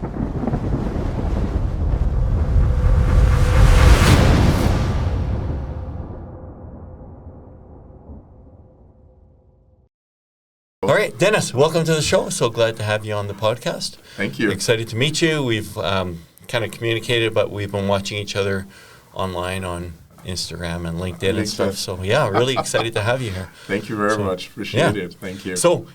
All right, Dennis, welcome to the show. So glad to have you on the podcast. Thank you. Excited to meet you. We've kind of communicated, but we've been watching each other online on Instagram and LinkedIn and stuff. So yeah, really excited to have you here. Thank you very much. Appreciate it. Thank you. So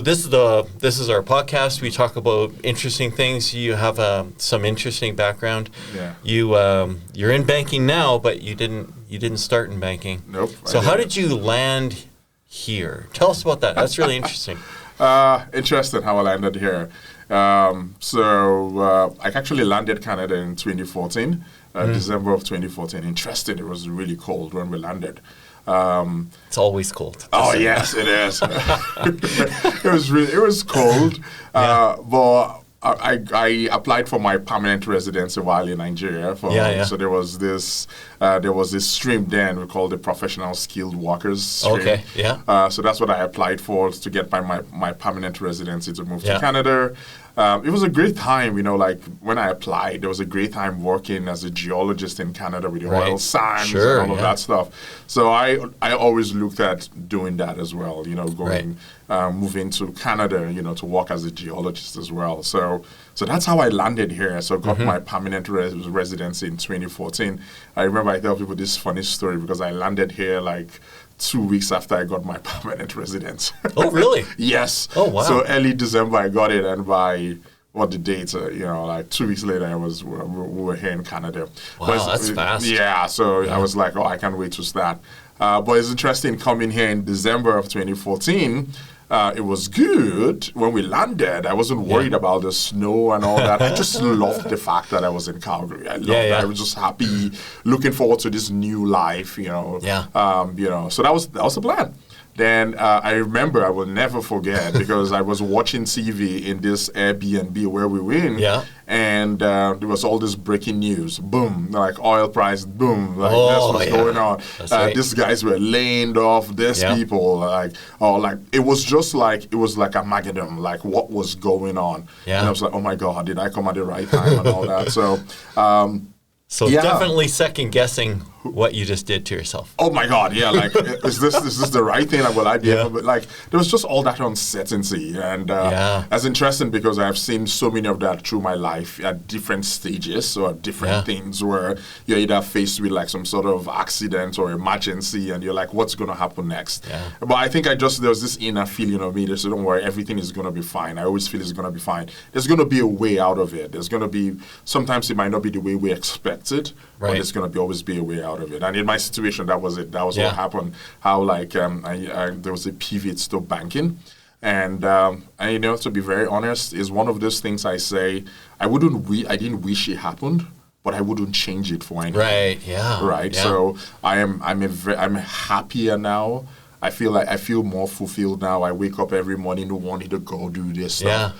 this is our podcast. We talk about interesting things. You have some interesting background. Yeah. You're in banking now, but you didn't start in banking. Nope. So how did you land here? Tell us about that. That's really interesting. Interesting how I landed here. I actually landed Canada in 2014, December of 2014. Interesting. It was really cold when we landed. It's always cold. Oh yes, it is. It was cold, but I applied for my permanent residency while in Nigeria. So there was this stream then we called the professional skilled workers stream. Okay. Yeah. So that's what I applied for to get my permanent residency to move to Canada. It was a great time, like when I applied, there was a great time working as a geologist in Canada with the oil sands and all of that stuff. So I always looked at doing that as well, moving to Canada, to work as a geologist as well. So that's how I landed here. So I got my permanent residency in 2014. I remember I tell people this funny story because I landed here like 2 weeks after I got my permanent residence. Oh, really? Yes. Oh, wow. So early December I got it, and by the date, like 2 weeks later, we were here in Canada. Wow, that's fast. Yeah. So I was like, I can't wait to start. But it's interesting coming here in December of 2014. It was good when we landed. I wasn't worried about the snow and all that. I just loved the fact that I was in Calgary. I loved that. I was just happy, looking forward to this new life. So that was the plan. Then I remember, I will never forget, because I was watching TV in this Airbnb where we were in, and there was all this breaking news. Boom, like oil price, boom, like this was going on. These guys were laying off these people, it was just like, it was like Armageddon, like what was going on. And I was like, oh my God, did I come at the right time and all that? So definitely second guessing what you just did to yourself. Oh my God, yeah, like is this the right thing? Like, will I be able? But like there was just all that uncertainty, and that's interesting because I've seen so many of that through my life at different stages or different things where you're either faced with like some sort of accident or emergency, and you're like, what's going to happen next? But I think there was this inner feeling of me that said, don't worry, everything is going to be fine. I always feel it's going to be fine. There's going to be a way out of it. There's going to be, sometimes it might not be the way we expect it, but there's going to always be a way out of it. And in my situation, that was it. That was what happened. How like there was a pivot to banking, and to be very honest, is one of those things I say I didn't wish it happened, but I wouldn't change it for anything. Right. Yeah. Right. Yeah. So I'm happier now. I feel more fulfilled now. I wake up every morning wanting to go do this stuff.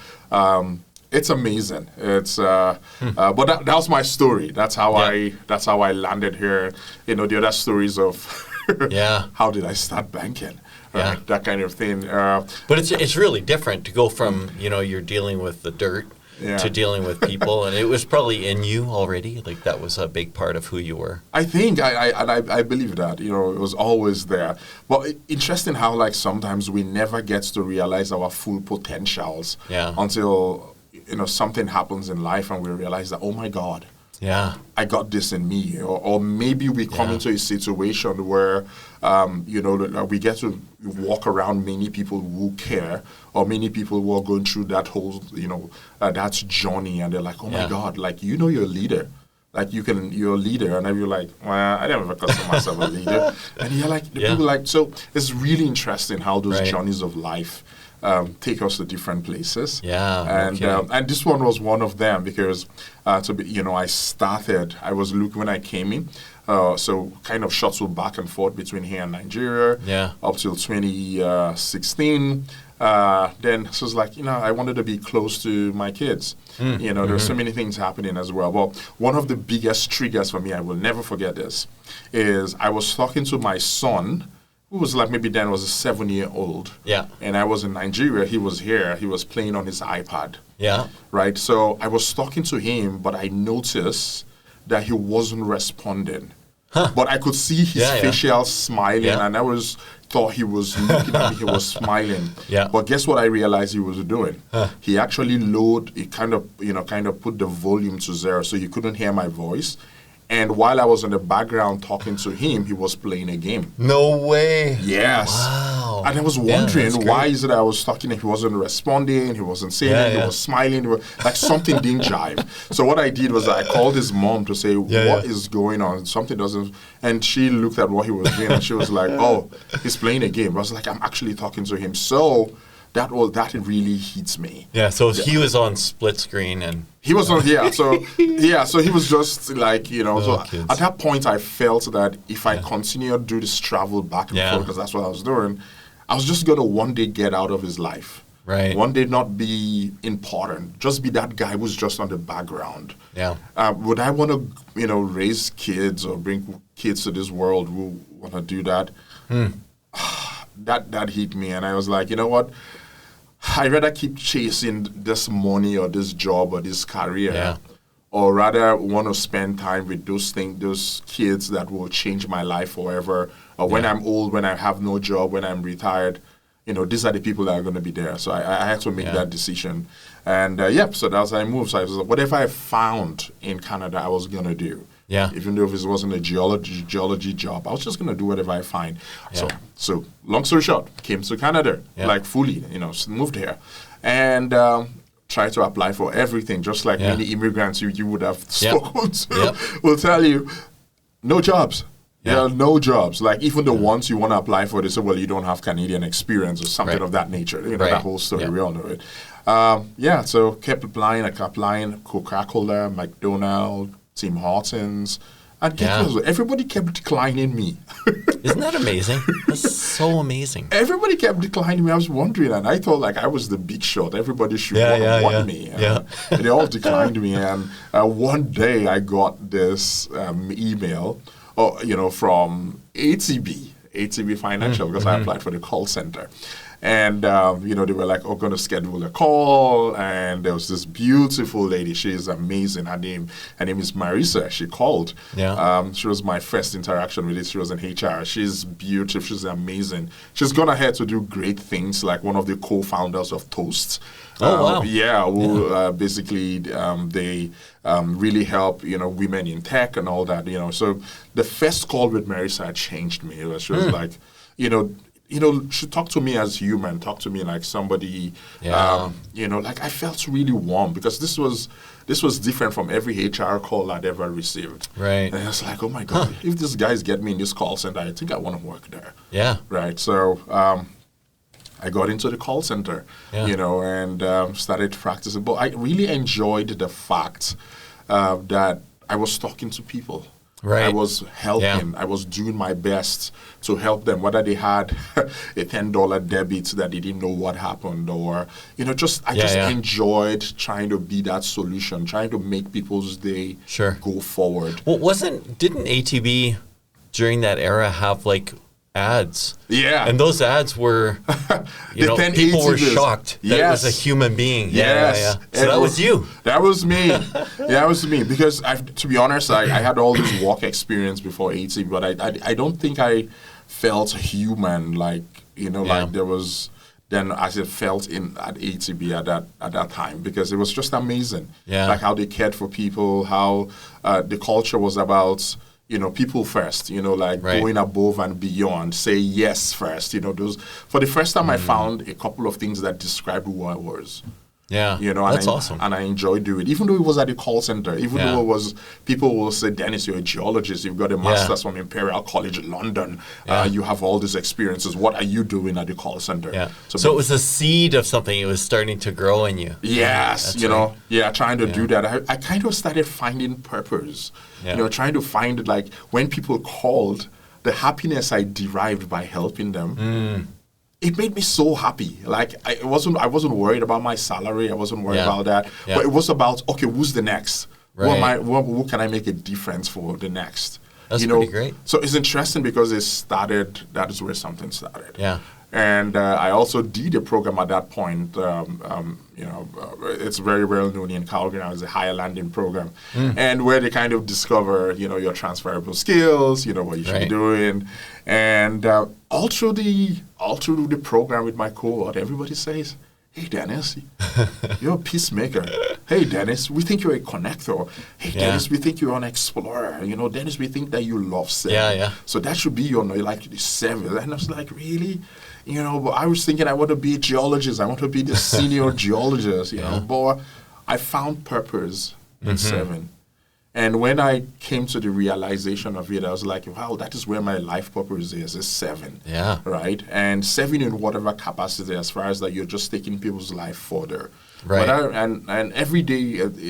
It's amazing. It's but that was my story. That's how I landed here. The other stories of how did I start banking? That kind of thing. But it's really different to go from you're dealing with the dirt to dealing with people, and it was probably in you already. Like that was a big part of who you were. I think I believe that it was always there. But interesting how like sometimes we never get to realize our full potentials until something happens in life and we realize that, oh my God, I got this in me. Or maybe we come into a situation where, we get to walk around many people who care, or many people who are going through that whole, that journey, and they're like, oh my God, like, you're a leader. Like you're a leader, and then you're like, well, I never consider myself a leader. And you're like, people like, so it's really interesting how those journeys of life take us to different places. And this one was one of them because I was looking when I came in. So kind of shuttle back and forth between here and Nigeria up till 2016. Then so it's like, I wanted to be close to my kids. There's so many things happening as well. But one of the biggest triggers for me, I will never forget this, is I was talking to my son who was like maybe then was a 7-year-old. Yeah. And I was in Nigeria. He was here. He was playing on his iPad. Yeah. Right. So I was talking to him, but I noticed that he wasn't responding. Huh. But I could see his facial smiling, and I thought he was looking at me. He was smiling. Yeah. But guess what? I realized he was doing. He actually kind of put the volume to 0, so you couldn't hear my voice. And while I was in the background talking to him, he was playing a game. No way. Yes. Wow. And I was wondering why is it I was talking and he wasn't responding, he wasn't saying it, he was smiling, like something didn't jive. So what I did was I called his mom to say, what is going on? Something doesn't, and she looked at what he was doing and she was like, oh, he's playing a game. I was like, I'm actually talking to him. So that really hits me. Yeah, so he was on split screen and... He was on, so he was just like, so kids. At that point I felt that if I continued to do this travel back and forth, because that's what I was doing, I was just going to one day get out of his life. Right. One day not be important, just be that guy who's just on the background. Yeah. Would I want to, raise kids or bring kids to this world who want to do that? That hit me, and I was like, you know what? I'd rather keep chasing this money or this job or this career, or rather want to spend time with those kids that will change my life forever. Or when I'm old, when I have no job, when I'm retired, these are the people that are going to be there. So I had to make that decision. And so that's how I moved. So I was like, whatever I found in Canada, I was going to do. Yeah. Even though if it wasn't a geology job, I was just going to do whatever I find. Yeah. So long story short, came to Canada, like fully, moved here. And tried to apply for everything, just like many immigrants you would have spoken to will tell you, no jobs. There are no jobs. Like even the ones you want to apply for, they say, well, you don't have Canadian experience or something of that nature. That whole story, we all know it. So kept applying, Coca-Cola, McDonald's, Tim Hortons, and everybody kept declining me. Isn't that amazing? That's so amazing. Everybody kept declining me. I was wondering, and I thought like I was the big shot. Everybody should want me. And they all declined me. And one day I got this email, from ATB Financial, because I applied for the call center. And, they were like, going to schedule a call. And there was this beautiful lady. She is amazing. Her name is Marisa. She called. Yeah. She was my first interaction with it. She was in HR. She's beautiful. She's amazing. She's gone ahead to do great things, like one of the co-founders of Toast. Wow. Basically, they really help, women in tech and all that, So the first call with Marisa changed me. She was like, she talked to me as human, talked to me like somebody, like I felt really warm because this was different from every HR call I'd ever received. Right. And I was like, oh my God, if these guys get me in this call center, I think I want to work there. Yeah. Right. So I got into the call center, and started practicing. But I really enjoyed the fact that I was talking to people. Right. I was helping. I was doing my best to help them, whether they had a $10 debit that they didn't know what happened, or I just enjoyed trying to be that solution, trying to make people's day go forward. Well, didn't ATB during that era have like ads? Yeah. And those ads were, people were shocked that it was a human being. Yes. So that was you. That was me. That was me. Because to be honest, I had all this work experience before ATB, but I don't think I felt human like there was then as it felt at ATB at that time, because it was just amazing. Yeah. Like how they cared for people, how the culture was about people first, going above and beyond, say yes first, those. For the first time I found a couple of things that described who I was. Yeah, that's awesome. And I enjoyed doing it, even though it was at the call center, even though it was, people will say, Dennis, you're a geologist, you've got a master's from Imperial College London, you have all these experiences, what are you doing at the call center? Yeah. So it was a seed of something, it was starting to grow in you. Yes, trying to do that. I kind of started finding purpose, trying to find, like, when people called, the happiness I derived by helping them. It made me so happy. Like I wasn't worried about my salary. I wasn't worried about that. Yeah. But it was about, okay, who's the next? Right. Who can I make a difference for the next? That's pretty great. So it's interesting because that is where something started. Yeah. And I also did a program at that point. It's very well known in Calgary now as a higher landing program, and where they kind of discover, your transferable skills, what you should be doing, and all through the program with my cohort, everybody says, "Hey, Dennis, you're a peacemaker. Hey, Dennis, we think you're a connector. Hey, Dennis, we think you're an explorer. Dennis, we think that you love selling. Yeah. So that should be your, like, the service." And I was like, really? But I was thinking I want to be a geologist. I want to be the senior geologist, But I found purpose in serving. And when I came to the realization of it, I was like, wow, that is where my life purpose is serving. Yeah. Right? And serving in whatever capacity, as far as that you're just taking people's life further. Right. And every day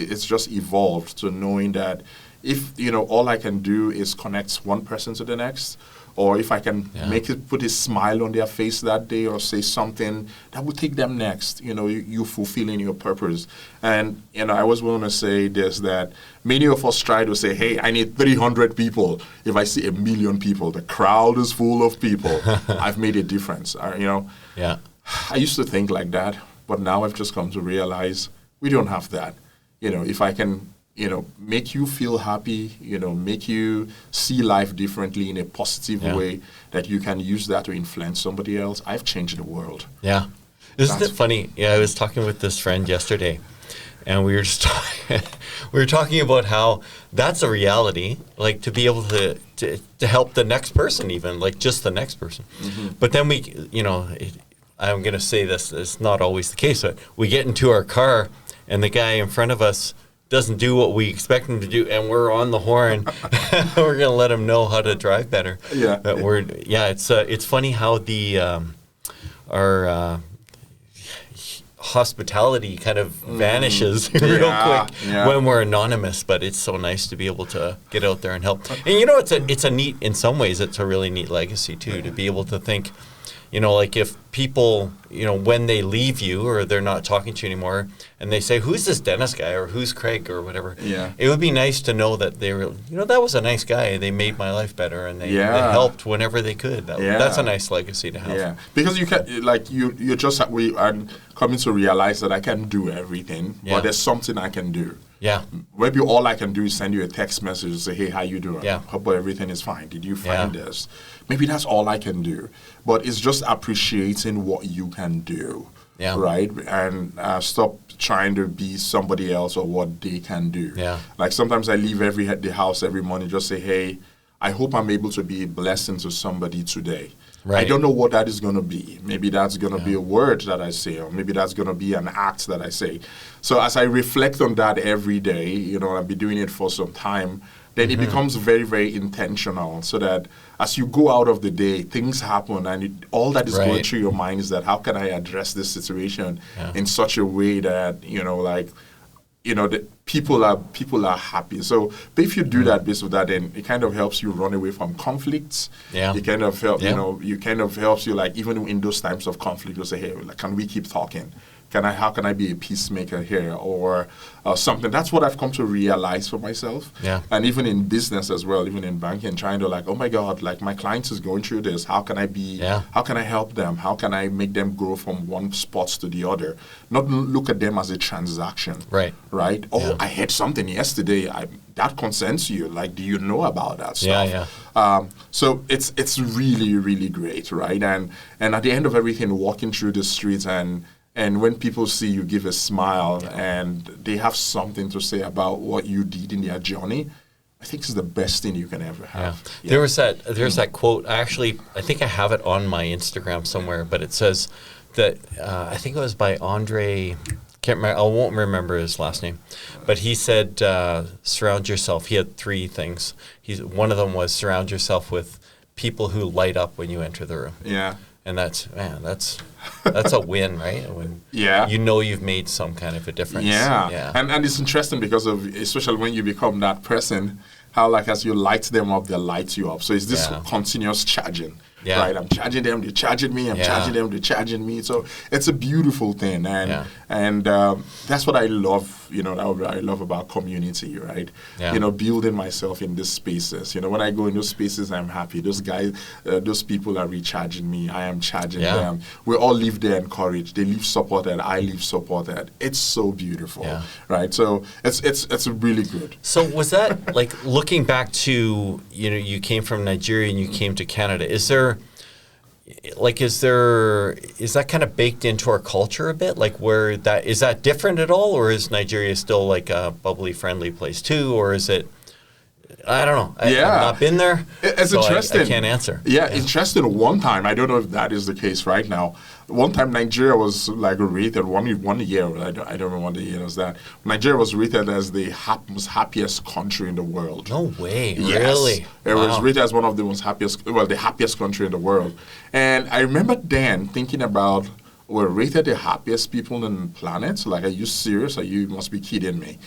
it's just evolved to knowing that if, all I can do is connect one person to the next, or if I can put a smile on their face that day, or say something that will take them next, you fulfilling your purpose. And, I always want to say this, that many of us try to say, hey, I need 300 people. If I see 1 million people, the crowd is full of people. I've made a difference. Yeah. I used to think like that, but now I've just come to realize we don't have that. If I can make you feel happy, make you see life differently in a positive way, that you can use that to influence somebody else, I've changed the world. Yeah. Isn't it funny? Yeah, I was talking with this friend yesterday, and we were just talking about how that's a reality, like to be able to help the next person, even like just the next person. Mm-hmm. But then I'm going to say this, it's not always the case, but we get into our car and the guy in front of us doesn't do what we expect him to do, and we're on the horn. We're going to let him know how to drive better. Yeah. It's funny how our hospitality kind of vanishes real quick when we're anonymous, but it's so nice to be able to get out there and help. And it's a neat, in some ways, it's a really neat legacy too, to be able to think, like if people, when they leave you or they're not talking to you anymore and they say, who's this Dennis guy or who's Craig or whatever, it would be nice to know that they were, that was a nice guy. They made my life better and they helped whenever they could. That's a nice legacy to have. Yeah, because you can, we are coming to realize that I can't do everything, but there's something I can do. Yeah. Maybe all I can do is send you a text message and say, hey, how you doing? Yeah. Hope everything is fine. Did you find this? Maybe that's all I can do. But it's just appreciating what you can do. Yeah. Right? And stop trying to be somebody else or what they can do. Yeah. Like sometimes I leave the house every morning, just say, hey, I hope I'm able to be a blessing to somebody today. Right. I don't know what that is going to be. Maybe that's going to be a word that I say, or maybe that's going to be an act that I say. So as I reflect on that every day, I've been doing it for some time, then it becomes very, very intentional, so that as you go out of the day, things happen, and all that is going through your mind is that how can I address this situation in such a way that, that people are happy. So, but if you do that based on that, then it kind of helps you run away from conflicts. Yeah. It kind of helps, you kind of helps you, like, even in those times of conflict, you say, hey, like, can we keep talking? How can I be a peacemaker here, or something? That's what I've come to realize for myself. Yeah. And even in business as well, even in banking, trying to, like, oh my God, like my clients is going through this. How can I how can I help them? How can I make them grow from one spot to the other? Not look at them as a transaction. Right. Right? Oh, I had something yesterday. That concerns you. Like, do you know about that stuff? Yeah. So it's really, really great, right? And at the end of everything, walking through the streets and when people see you give a smile and they have something to say about what you did in their journey, I think it's the best thing you can ever have. Yeah. There's that quote. I think I have it on my Instagram somewhere, but it says that I think it was by Andre. Can't remember. I won't remember his last name, but he said, "Surround yourself." He had 3 things. One of them was surround yourself with people who light up when you enter the room. Yeah. And that's a win, right? When you've made some kind of a difference. Yeah. And it's interesting because of, especially when you become that person, how, like, as you light them up, they light you up. So it's this continuous charging, right? I'm charging them, they're charging me. I'm charging them, they're charging me. So it's a beautiful thing, and that's what I love. I love about community, right? Building myself in these spaces. When I go in those spaces, I'm happy. Those guys, those people are recharging me. I am charging them. We all live there encouraged. They live supported. I live supported. It's so beautiful, right? So it's really good. So was that like looking back to you came from Nigeria and you came to Canada? Is that kind of baked into our culture a bit? Like is that different at all, or is Nigeria still like a bubbly, friendly place too, or is it? I don't know. I've not been there. It's so interesting. I can't answer. Interesting. One time, I don't know if that is the case right now. One time, Nigeria was like rated one year. I don't remember what the year was that. Nigeria was rated as the most happiest country in the world. No way. Yes. Really? It was rated as one of the most happiest. Well, the happiest country in the world. And I remember then thinking about, we're rated the happiest people on the planet. Like, are you serious? You must be kidding me.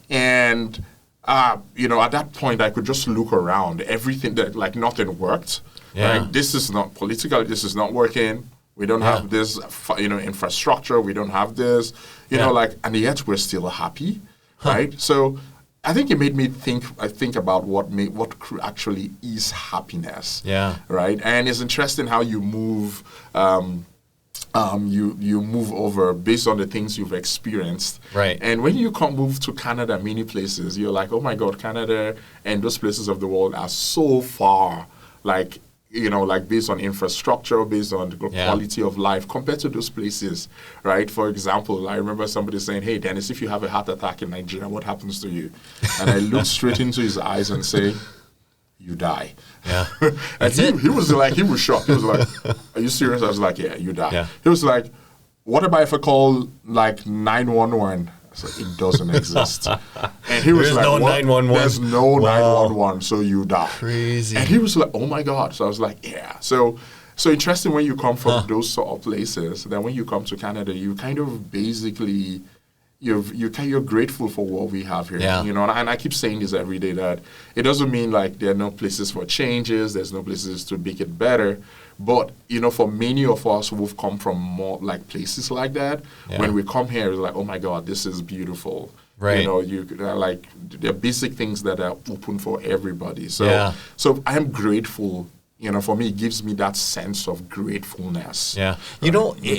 And at that point, I could just look around. Everything that, nothing worked. Yeah. Right? This is not political. This is not working. We don't have this, infrastructure. We don't have this, and yet we're still happy, right? So I think it made me think about what actually is happiness. Yeah. Right. And it's interesting how you move. You move over based on the things you've experienced. Right. And when you move to Canada, many places, you're like, oh my God, Canada and those places of the world are so far, based on infrastructure, based on the quality of life compared to those places, right? For example, I remember somebody saying, hey, Dennis, if you have a heart attack in Nigeria, what happens to you? And I looked straight into his eyes and say, you die. Yeah. And he was shocked. He was like, are you serious? I was like, yeah, you die. Yeah. He was like, what about if I call 911? I said, it doesn't exist. And he was There's like, no what? 911. There's no 911, so you die. Crazy. And he was like, oh my God. So I was like, yeah. So interesting when you come from those sort of places, then when you come to Canada, you kind of basically you're grateful for what we have here. Yeah. And I keep saying this every day, that it doesn't mean like there are no places for changes, there's no places to make it better. But, for many of us who've come from more like places like that, when we come here, it's like, oh my God, this is beautiful. Right. There are basic things that are open for everybody. So I'm grateful. For me, it gives me that sense of gratefulness. Yeah.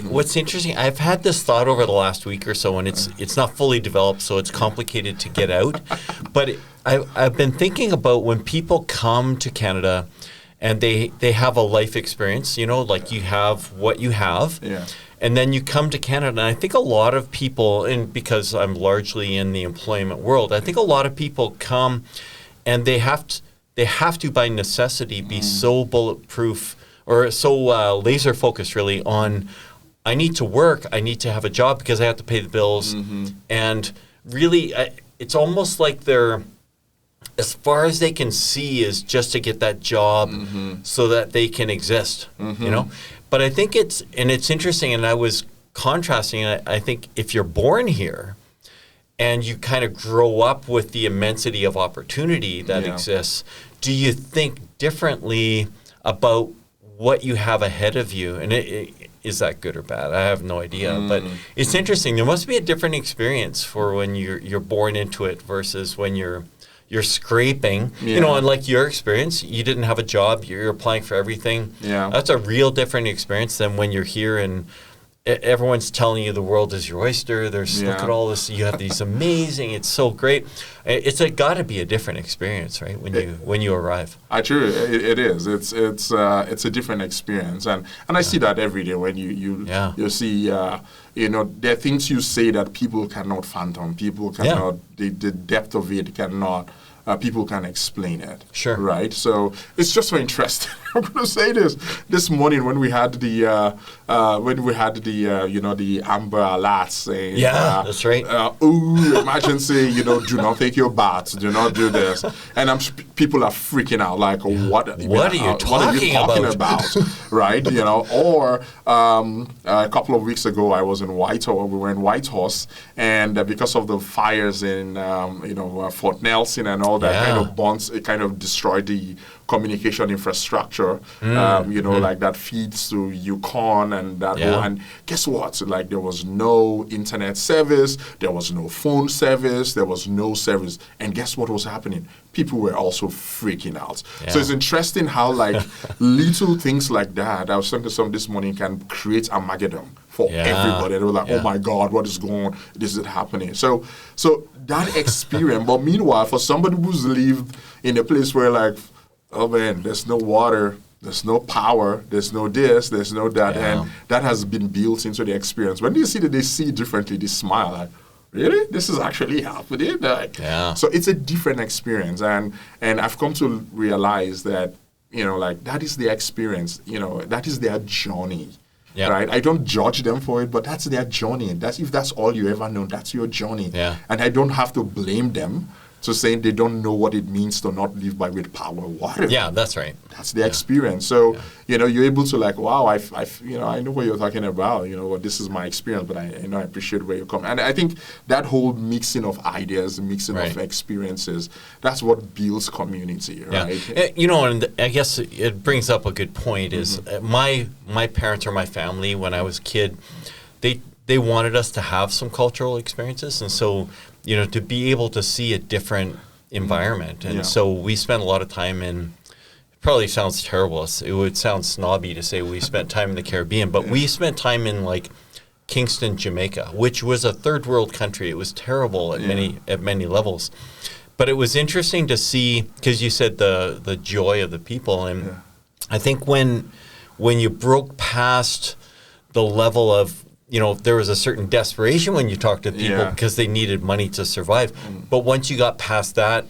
What's interesting, I've had this thought over the last week or so, and it's not fully developed, so it's complicated to get out. But I've been thinking about when people come to Canada and they have a life experience, like you have what you have. Yeah. And then you come to Canada, and I think a lot of people, and because I'm largely in the employment world, I think a lot of people come and they have to, by necessity, be so bulletproof or so laser focused really on, I need to work, I need to have a job because I have to pay the bills. Mm-hmm. And really, it's almost like they're, as far as they can see, is just to get that job so that they can exist, But I think it's interesting, and I was contrasting, I think if you're born here, and you kind of grow up with the immensity of opportunity that exists, do you think differently about what you have ahead of you? And is that good or bad? I have no idea. But it's interesting. There must be a different experience for when you're born into it versus when you're scraping. And like your experience, you didn't have a job, you're applying for everything. Yeah. That's a real different experience than when you're here and everyone's telling you the world is your oyster. Look at all this. You have these amazing. It's so great. It's got to be a different experience, right? When you arrive. True, it is. It's a different experience, and I see that every day when you see. There are things you say that people cannot fathom. People cannot. The depth of it cannot. People can explain it. Sure. Right? So it's just so interesting. I'm going to say this morning when we had the the Amber Alerts saying that's right. Emergency, do not take your baths, do not do this. And people are freaking out like what are you talking about? Right? Or a couple of weeks ago I was was in Whitehorse. We were in Whitehorse, and because of the fires in Fort Nelson and all that kind of bonds, it kind of destroyed the communication infrastructure. Like that feeds to Yukon and that whole. And guess what? So, like, there was no internet service, there was no phone service, there was no service. And guess what was happening? People were also freaking out. So it's interesting how, like, little things like that, I was talking to someone this morning, can create Armageddon for everybody. They were like, oh my God, what is going on? This is happening. So that experience, but meanwhile, for somebody who's lived in a place where, like, oh man, there's no water, there's no power, there's no this, there's no that, and that has been built into the experience. When they see that they see it differently, they smile like, really? This is actually happening? Like, so it's a different experience, and I've come to realize that, like, that is the experience, that is their journey. Right? I don't judge them for it, but that's their journey. If that's all you ever know, that's your journey. And I don't have to blame them to saying they don't know what it means to not live with power water. Yeah, that's right. That's the experience. So, you're able to, like, wow, I know what you're talking about. This is my experience, but I appreciate where you come. And I think that whole mixing of ideas, mixing of experiences, that's what builds community, right? And I guess it brings up a good point is my parents or my family, when I was a kid, they wanted us to have some cultural experiences. And so, to be able to see a different environment. And so we spent a lot of time in, it probably sounds terrible, it would sound snobby to say we spent time in the Caribbean, but we spent time in, like, Kingston, Jamaica, which was a third world country. It was terrible at many levels. But it was interesting to see, because you said the joy of the people. And I think when you broke past the level of, there was a certain desperation when you talked to people because they needed money to survive. But once you got past that,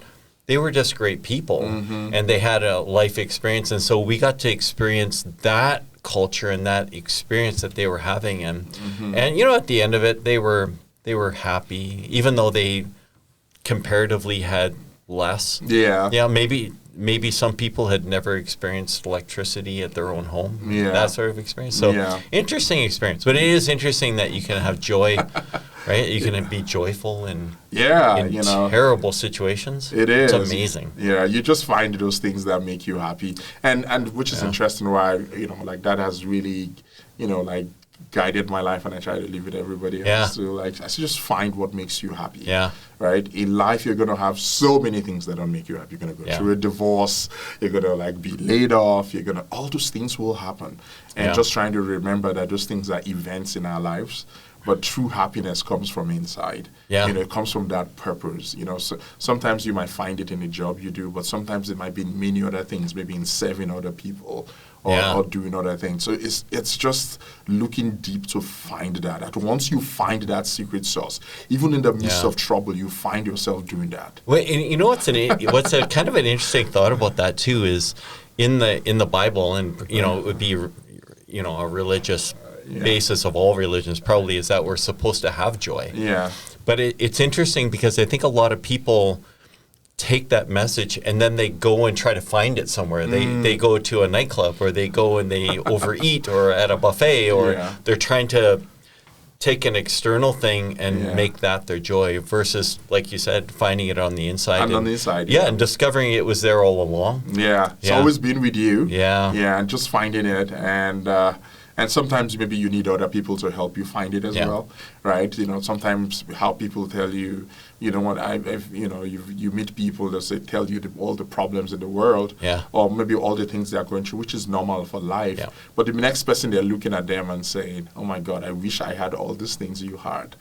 they were just great people and they had a life experience. And so we got to experience that culture and that experience that they were having. And at the end of it, they were happy, even though they comparatively had less. Maybe some people had never experienced electricity at their own home. That sort of experience. So interesting experience. But it is interesting that you can have joy, right? You can be joyful in terrible situations. It is. It's amazing. Yeah, you just find those things that make you happy. And which is interesting why, like, that has really, like, guided my life, and I try to live with everybody else. So, like, I just find what makes you happy. Right? In life, you're going to have so many things that don't make you happy. You're going to go through a divorce. You're going to, like, be laid off. All those things will happen. And just trying to remember that those things are events in our lives. But true happiness comes from inside. It comes from that purpose. So sometimes you might find it in a job you do, but sometimes it might be in many other things, maybe in serving other people or doing other things. So it's just looking deep to find that. And once you find that secret sauce, even in the midst of trouble, you find yourself doing that. Well, and what's a kind of an interesting thought about that too is in the Bible, and it would be a religious basis of all religions probably is that we're supposed to have joy. But it's interesting because I think a lot of people take that message and then they go and try to find it somewhere. They go to a nightclub, or they go and they overeat, or at a buffet, or they're trying to take an external thing and make that their joy versus, like you said, finding it on the inside. And on the inside. And discovering it was there all along. It's always been with you. And just finding it. And sometimes maybe you need other people to help you find it as well, right? Sometimes how people tell you, you meet people that say tell you all the problems in the world, or maybe all the things they're going through, which is normal for life. But the next person, they're looking at them and saying, "Oh my God, I wish I had all these things you had."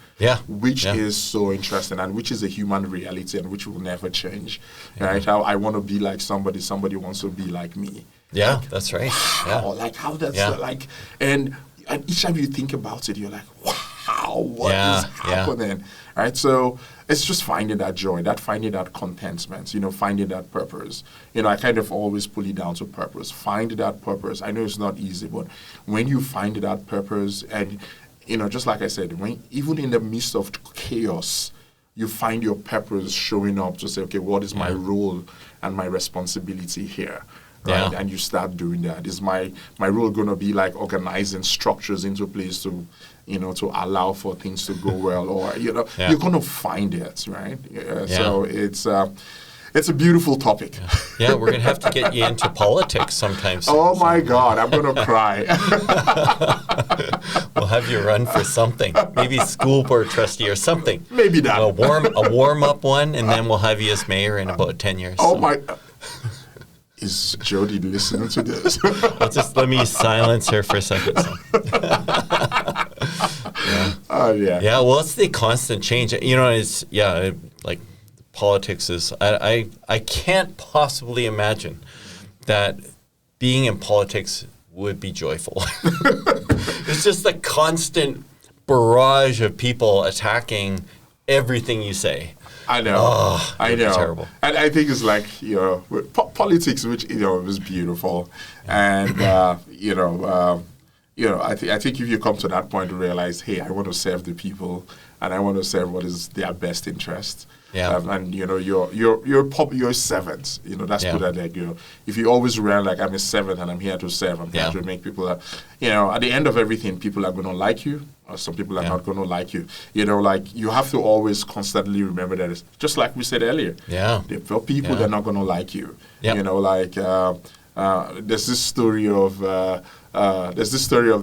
Which is so interesting, and which is a human reality, and which will never change, right? How I want to be like somebody wants to be like me. That's right. Like how that's like, and each time you think about it, you're like, wow, what is happening, right? So it's just finding that joy, finding that contentment, finding that purpose. I kind of always pull it down to purpose. Find that purpose. I know it's not easy, but when you find that purpose, and just like I said, even in the midst of chaos, you find your purpose showing up to say, okay, what is my role and my responsibility here? right? Yeah. And you start doing that. Is my role going to be like organizing structures into place to, to allow for things to go well, or you're going to find it, right? So it's a beautiful topic. Yeah, we're going to have to get you into politics sometime soon. Oh my God, I'm going to cry. We'll have you run for something, maybe school board trustee or something. Maybe that. A warm up one, and then we'll have you as mayor in about 10 years. Oh my. Is Jody listening to this? Let me silence her for a second. Oh yeah. Yeah, well, it's the constant change. It's like politics is. I can't possibly imagine that being in politics would be joyful. It's just the constant barrage of people attacking everything you say. I know. I know. Terrible. And I think it's like, politics, which, is beautiful. And, I think if you come to that point to realize, hey, I want to serve the people and I want to serve what is their best interest. Yeah. And, you're servants. That's good at like, if you always run like, I'm a servant and I'm here to serve, I'm here to make people, at the end of everything, people are going to like you. Or some people are not going to like you. You have to always constantly remember that. It's just like we said earlier. Yeah. For people, they're not going to like you. Yep. There's this story of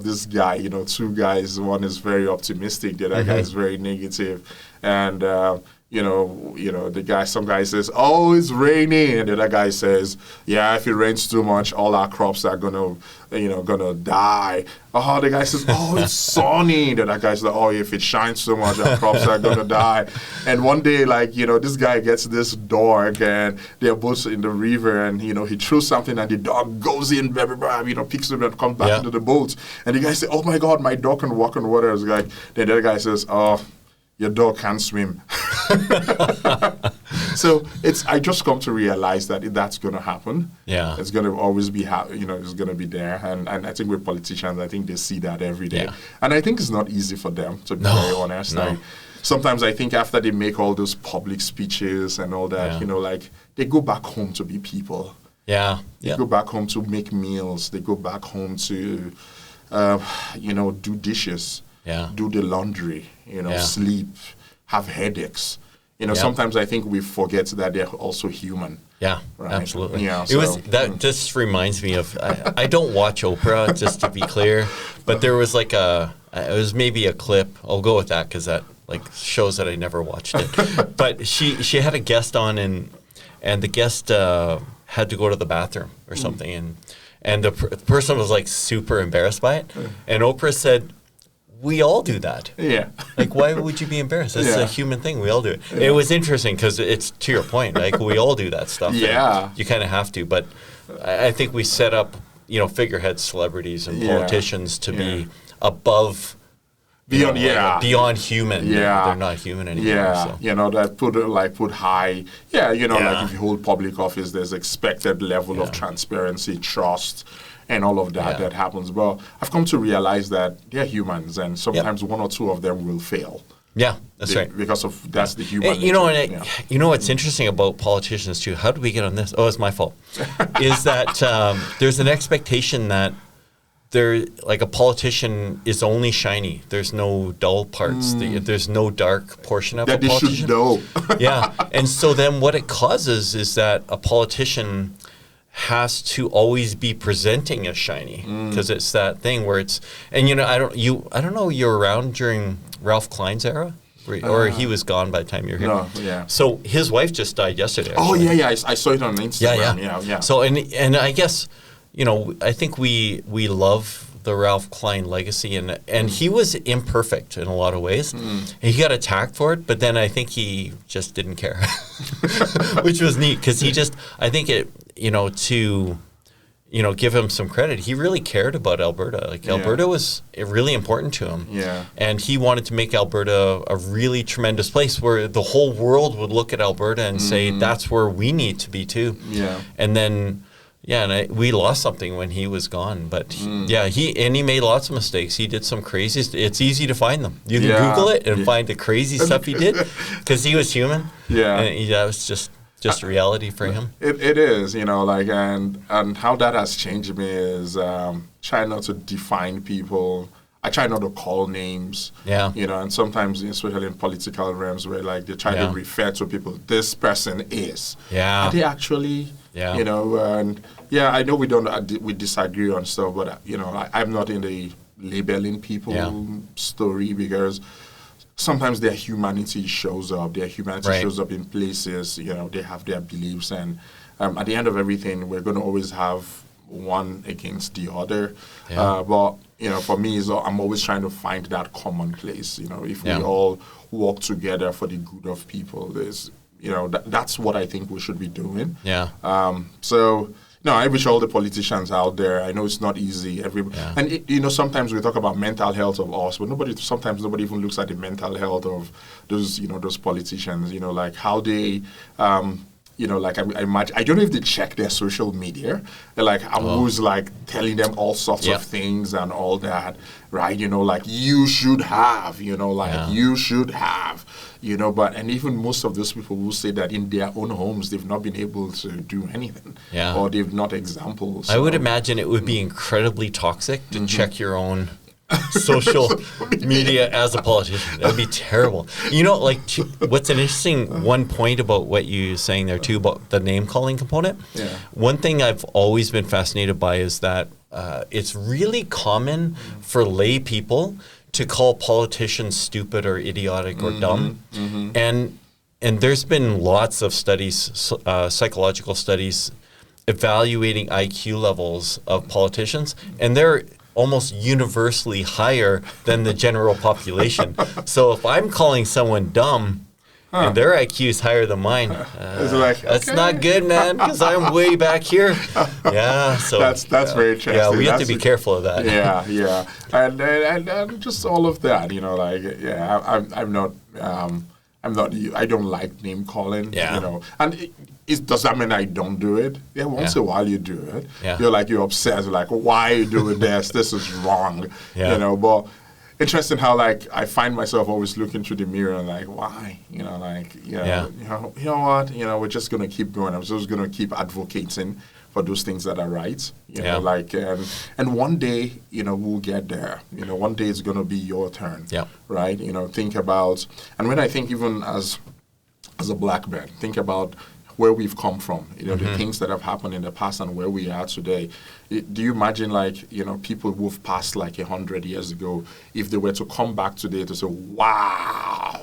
this guy. Two guys. One is very optimistic. The other guy is very negative. And some guy says, "Oh, it's raining," and the other guy says, "Yeah, if it rains too much, all our crops are gonna die." Oh, the guy says, "Oh, it's sunny." The other guy says, "Oh, if it shines too much, our crops are gonna die." And one day, this guy gets this dog, and they're both in the river, and he throws something, and the dog goes in, picks him and comes back into the boat. And the guy says, "Oh my God, my dog can walk on water." It's like, then the other guy says, "Oh, your dog can't swim." So I just come to realize that that's going to happen. Yeah. It's going to always be, it's going to be there. And I think with politicians, I think they see that every day. Yeah. And I think it's not easy for them, to be very honest. No. Sometimes I think after they make all those public speeches and all that, they go back home to be people. Yeah. They go back home to make meals. They go back home to, do dishes. Yeah. Do the laundry, sleep, have headaches. Sometimes I think we forget that they're also human. Yeah, right? Absolutely. Yeah, that just reminds me of, I don't watch Oprah, just to be clear, but there was it was maybe a clip, I'll go with that because that shows that I never watched it. But she had a guest on and the guest had to go to the bathroom or something and the person was super embarrassed by it. And Oprah said, "We all do that." Yeah. Why would you be embarrassed? It's a human thing. We all do it. Yeah. It was interesting because it's to your point. We all do that stuff. Yeah. You kind of have to. But I think we set up, figureheads, celebrities, and politicians to be above, beyond human. Yeah. They're not human anymore. Yeah. So. That put high. Yeah. If you hold public office, there's expected level of transparency, trust, and all of that happens. But I've come to realize that they're humans, and sometimes one or two of them will fail. Yeah, that's right. Because of that's the human. And, what's interesting about politicians too? How did we get on this? Oh, it's my fault. Is that there's an expectation that a politician is only shiny. There's no dull parts. There's no dark portion of a politician. They should know. Yeah, and so then what it causes is that a politician has to always be presenting as shiny because it's that thing where it's I don't know, you're around during Ralph Klein's era or he was gone by the time you're here. No, yeah. So his wife just died yesterday. Actually. Oh yeah, I saw it on Instagram. Yeah. So and I guess I think we love the Ralph Klein legacy and he was imperfect in a lot of ways. He got attacked for it, but then I think he just didn't care, which was neat because I think it. To give him some credit, he really cared about Alberta. Alberta was really important to him. Yeah. And he wanted to make Alberta a really tremendous place where the whole world would look at Alberta and say, that's where we need to be too. Yeah. And then, we lost something when he was gone. But he made lots of mistakes. He did some crazy it's easy to find them. You can Google it and find the crazy stuff he did because he was human. Yeah. And that was just... just reality for him. It is, like, and how that has changed me is trying not to define people. I try not to call names, and sometimes, especially in political realms, where like they try to refer to people, this person is. Are they actually? And I know we disagree on stuff, but I'm not in the labeling people story, because sometimes their humanity shows up. Their humanity shows up in places. They have their beliefs, and at the end of everything, we're going to always have one against the other. But for me, I'm always trying to find that common place. If we all work together for the good of people, there's that's what I think we should be doing. So. No, I wish all the politicians out there. I know it's not easy. And sometimes we talk about mental health of us, but sometimes nobody even looks at the mental health of those politicians. Like how they, like I imagine. I don't know if they check their social media. Like who's like telling them all sorts of things and all that, right? Like you should have. You should have. But and even most of those people will say that in their own homes they've not been able to do anything, or they've not examples. I would imagine it would be incredibly toxic to check your own social media as a politician. That would be terrible. What's an interesting one point about what you're saying there too about the name calling component? One thing I've always been fascinated by is that it's really common for lay people to call politicians stupid or idiotic or dumb. And there's been lots of studies, psychological studies, evaluating IQ levels of politicians, and they're almost universally higher than the general population. So if I'm calling someone dumb, and their IQ is higher than mine, that's not good, man, because I'm way back here. So that's very interesting. Yeah, we have to be careful of that. And just all of that, I'm not. I don't like name calling. And does that mean I don't do it? Once in a while you do it. You're upset, like, why are you doing this? This is wrong. But interesting how like I find myself always looking through the mirror and like, why? You know what? We're just gonna keep going. I'm just gonna keep advocating for those things that are right. And one day, we'll get there. One day it's gonna be your turn. Right? Think about, and when I think even as a black man, think about where we've come from, the things that have happened in the past and where we are today. Do you imagine, people who've passed 100 years ago, if they were to come back today to say, wow,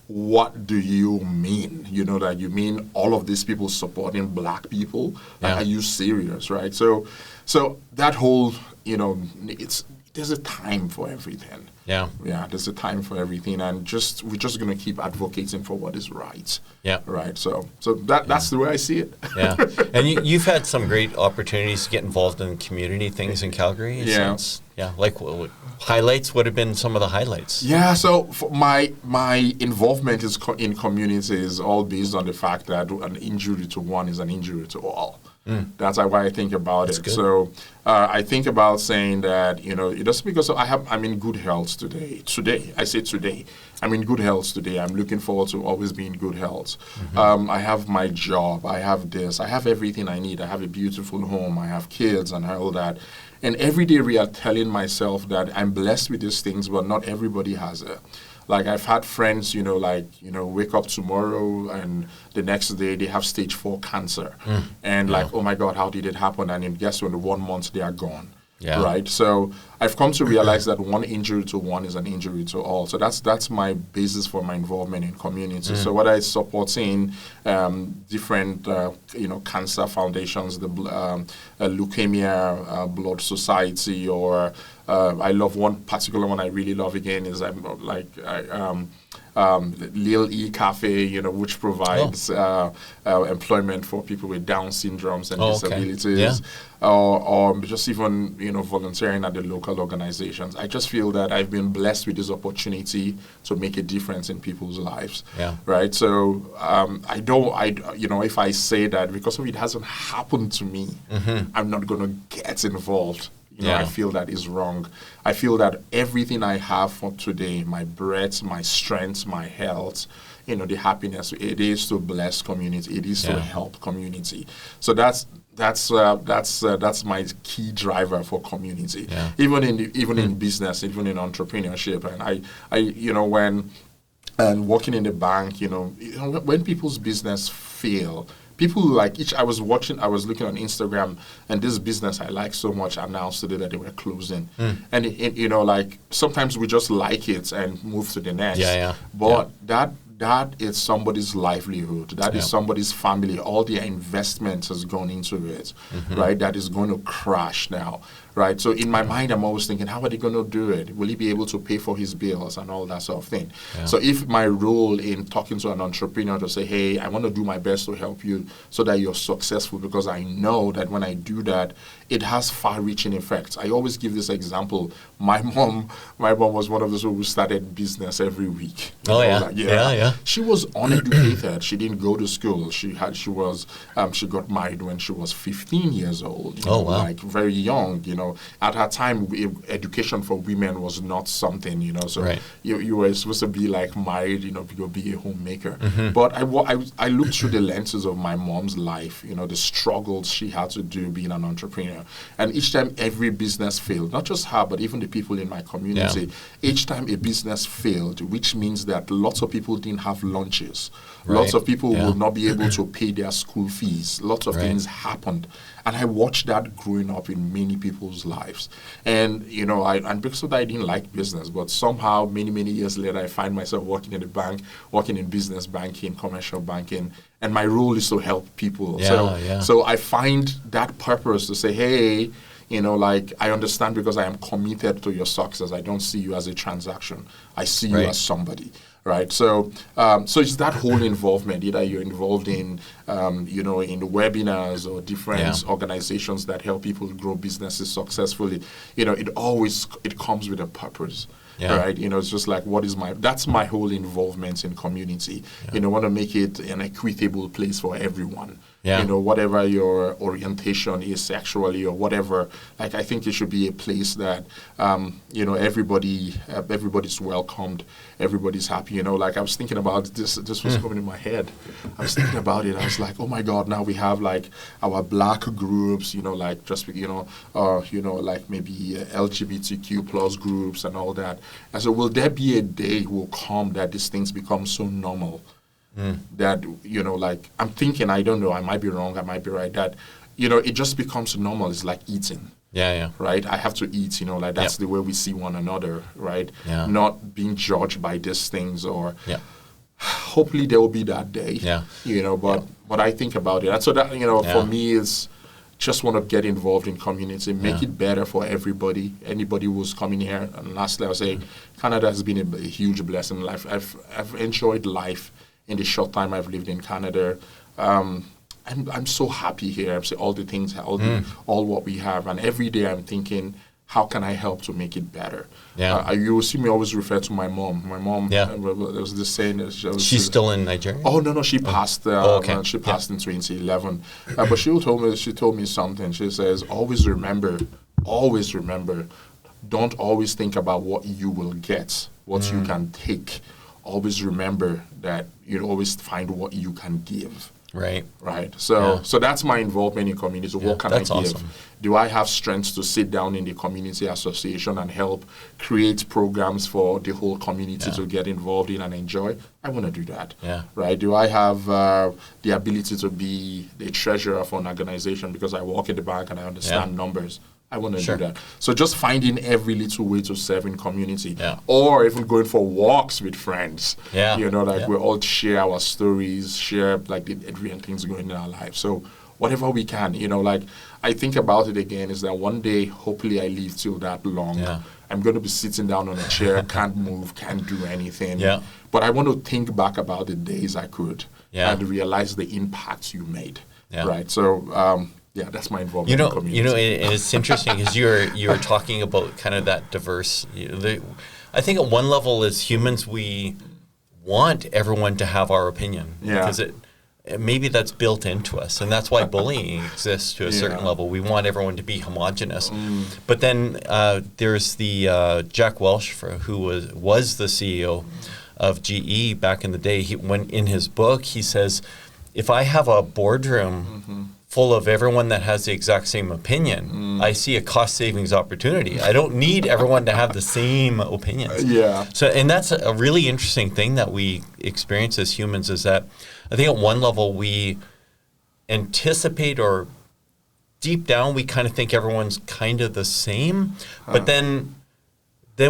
what do you mean? You mean all of these people supporting black people? Are you serious, right? So that whole, there's a time for everything. There's a time for everything, and we're just going to keep advocating for what is right. Right. So that's the way I see it. And you've had some great opportunities to get involved in community things in Calgary. Like what highlights? What have been some of the highlights? So for my involvement in community is all based on the fact that an injury to one is an injury to all. That's why I think about it. Good. So I think about saying that, just because I'm in good health today. I say today. I'm in good health today. I'm looking forward to always be in good health. I have my job. I have this. I have everything I need. I have a beautiful home. I have kids and all that. And every day we are telling myself that I'm blessed with these things, but not everybody has it. Like I've had friends, wake up tomorrow and the next day they have stage 4 cancer. And oh my God, how did it happen? And guess when 1 month they are gone. Right? So I've come to realize that one injury to one is an injury to all. So that's my basis for my involvement in community. So what I support in different, cancer foundations, the Leukemia Blood Society, or I love one particular one I really love again is Lil E Cafe, which provides employment for people with Down syndromes and disabilities, or just even volunteering at the local organizations. I just feel that I've been blessed with this opportunity to make a difference in people's lives. Right. So if I say that because of it hasn't happened to me, I'm not going to get involved. I feel that is wrong. I feel that everything I have for today, my breath, my strength, my health, the happiness. It is to bless community. It is to help community. So that's my key driver for community. Yeah. Even in business, even in entrepreneurship, and and working in the bank, when people's business fail, people I was looking on Instagram, and this business I like so much announced today that they were closing. And sometimes we just like it and move to the next. But that is somebody's livelihood. That is somebody's family. All their investment has gone into it, right? That is going to crash now, right? So in my mind, I'm always thinking, how are they going to do it? Will he be able to pay for his bills and all that sort of thing? Yeah. So if my role in talking to an entrepreneur to say, hey, I want to do my best to help you so that you're successful, because I know that when I do that, it has far-reaching effects. I always give this example. My mom was one of those who started business every week. Oh, yeah. She was uneducated. She didn't go to school. She got married when she was 15 years old. Very young. At her time, education for women was not something. So right. you were supposed to be married. Be a homemaker. But I looked through the lenses of my mom's life. The struggles she had to do being an entrepreneur, and each time every business failed, not just her, but even the people in my community. Yeah. Each time a business failed, which means that lots of people didn't have lunches. Right. Lots of people would not be able to pay their school fees. Lots of things happened. And I watched that growing up in many people's lives. And, and because of that, I didn't like business. But somehow, many, many years later, I find myself working in the bank, working in business banking, commercial banking. And my role is to help people. So I find that purpose to say, hey, I understand because I am committed to your success. I don't see you as a transaction. I see you as somebody. Right, so it's that whole involvement. Either you're involved in, in the webinars or different organizations that help people grow businesses successfully. It comes with a purpose. Yeah. Right, it's just that's my whole involvement in community. I want to make it an equitable place for everyone. Yeah. Whatever your orientation is sexually or whatever, I think it should be a place that, everybody's welcomed, everybody's happy. I was thinking about this was coming in my head. I was thinking about it. I was like, oh my God, now we have our black groups, maybe LGBTQ plus groups and all that. And so will there be a day will come that these things become so normal? That, I'm thinking, I don't know, I might be wrong, I might be right, that, it just becomes normal. It's like eating. Yeah. Right? I have to eat, that's the way we see one another, right? Yeah. Not being judged by these things or hopefully there will be that day. Yeah. But I think about it. And so that, for me is just want to get involved in community, make it better for everybody, anybody who's coming here. And lastly, I'll say Canada has been a huge blessing in life. I've enjoyed life. In the short time I've lived in Canada, I'm so happy here. I'm saying all the things, all what we have, and every day I'm thinking, how can I help to make it better? Yeah, you will see me always refer to my mom. My mom, there was this saying. She's still in Nigeria? Oh no, she passed. She passed in 2011. But she told me something. She says, always remember. Don't always think about what you will get, what you can take. Always remember that you always find what you can give. Right. So that's my involvement in community. So what can I give? Awesome. Do I have strength to sit down in the community association and help create programs for the whole community to get involved in and enjoy? I want to do that. Yeah. Right. Do I have the ability to be the treasurer for an organization because I work in the bank and I understand numbers? I want to do that. So just finding every little way to serve in community, or even going for walks with friends. Yeah. We all share our stories, share the different things going in our lives. So whatever we can, I think about it again is that one day, hopefully I live till that long. Yeah. I'm going to be sitting down on a chair, can't move, can't do anything. Yeah. But I want to think back about the days I could and realize the impact you made. Yeah. Right. So, that's my involvement in the community. And it's interesting because you're talking about kind of that diverse. I think at one level, as humans, we want everyone to have our opinion because maybe that's built into us, and that's why bullying exists to a certain level. We want everyone to be homogenous. But then there's the Jack Welch, who was the CEO of GE back in the day, when in his book, he says, if I have a boardroom full of everyone that has the exact same opinion, I see a cost savings opportunity. I don't need everyone to have the same opinions. So, and that's a really interesting thing that we experience as humans, is that I think at one level we anticipate, or deep down we kind of think everyone's kind of the same, but then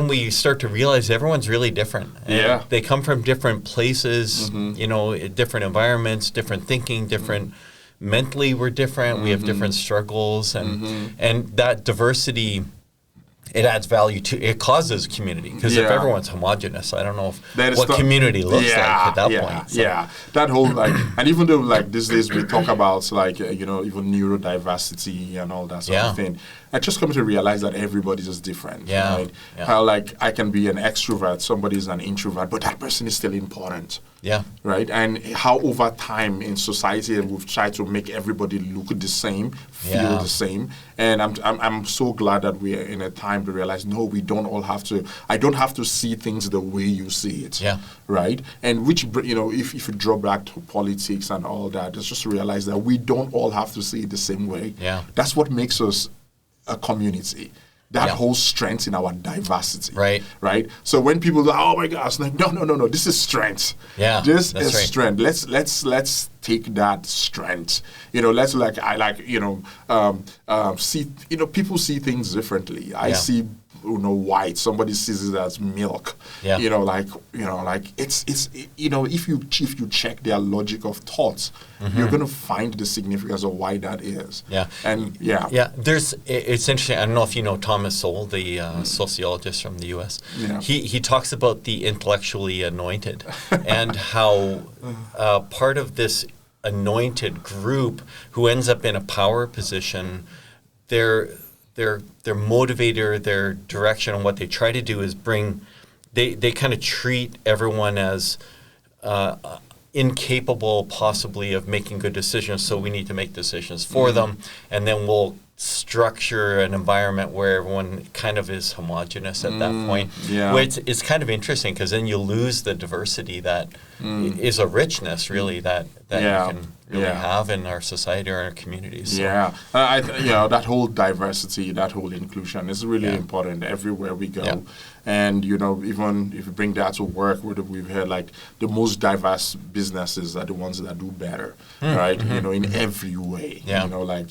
we start to realize everyone's really different. And they come from different places, you know, different environments, different thinking, different mentally we're different. We have different struggles, and that diversity, it adds value to, it causes community, because if everyone's homogenous, I don't know what community looks like at that point. So. That whole like, and even though like these days we talk about like you know, even neurodiversity and all that sort of thing, I just come to realize that everybody's just different. Right? How like I can be an extrovert, somebody's an introvert, but that person is still important. Right. And how over time in society we've tried to make everybody look the same, feel the same. And I'm so glad that we are in a time to realize, no, we don't all have to. I don't have to see things the way you see it. Right. And which, you know, if you draw back to politics and all that, it's just to realize that we don't all have to see it the same way. That's what makes us a community. That whole strength in our diversity. Right. So when people go, oh my gosh, like no, this is strength. This is strength. Let's take that strength. You know, let's like see, you know, people see things differently. I see, you know, white. Somebody sees it as milk. You know, like it's you know, if you check their logic of thoughts, you're going to find the significance of why that is. And there's, it's interesting. I don't know if you know Thomas Sowell, the sociologist from the U.S. He talks about the intellectually anointed and how part of this anointed group who ends up in a power position, their motivator, their direction, and what they try to do is bring, they kind of treat everyone as incapable possibly of making good decisions, so we need to make decisions for them, and then we'll structure an environment where everyone kind of is homogenous at that point. Which is kind of interesting, because then you lose the diversity that is a richness, really, that you can really have in our society or in our communities. So. That whole diversity, that whole inclusion is really important everywhere we go. And, you know, even if you bring that to work, we've heard like the most diverse businesses are the ones that do better, right? You know, in every way. You know, like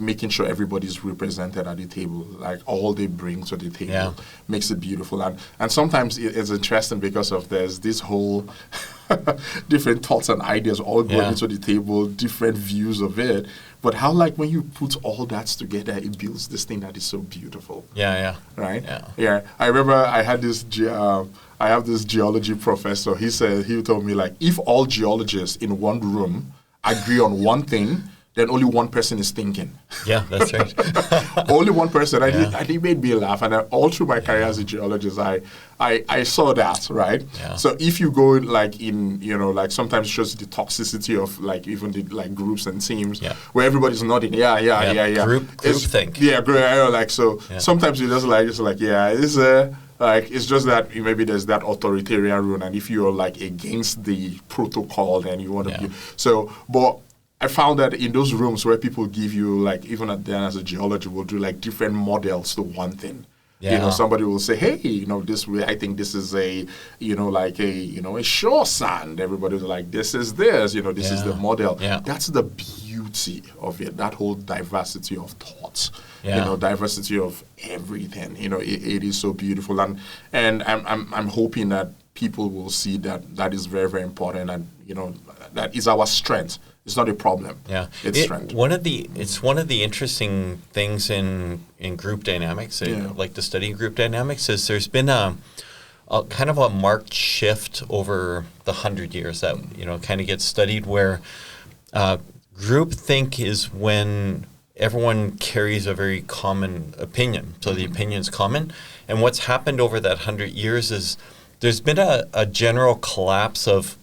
making sure everybody's represented at the table, like all they bring to the table makes it beautiful. And sometimes it's interesting because of there's this whole different thoughts and ideas all going into the table, different views of it. But how, like, when you put all that together, it builds this thing that is so beautiful. Right? I remember I have this geology professor. He told me, like, if all geologists in one room agree on one thing, then only one person is thinking. That's right. Only one person. And it made me laugh. And all through my career as a geologist, I saw that, right? So if you go like in, you know, like sometimes it shows the toxicity of like even the like groups and teams where everybody's nodding. Group think. Like so. Sometimes you just like it's like it's just that maybe there's that authoritarian rule, and if you're like against the protocol, then you want to be so. But I found that in those rooms where people give you, like, even then as a geologist, will do like different models to one thing. You know, somebody will say, hey, you know, this way, I think this is a, you know, like a, you know, a shore sand. Everybody was like, this is this, you know, this is the model. That's the beauty of it, that whole diversity of thoughts, you know, diversity of everything. You know, it is so beautiful. And I'm hoping that people will see that is very, very important, and, you know, that is our strength. It's not a problem. It's strength. It's one of the interesting things in group dynamics, like the study of group dynamics, is there's been a kind of a marked shift over the 100 years that, you know, kind of gets studied, where groupthink is when everyone carries a very common opinion. So the opinion's common. And what's happened over that 100 years is there's been a general collapse of,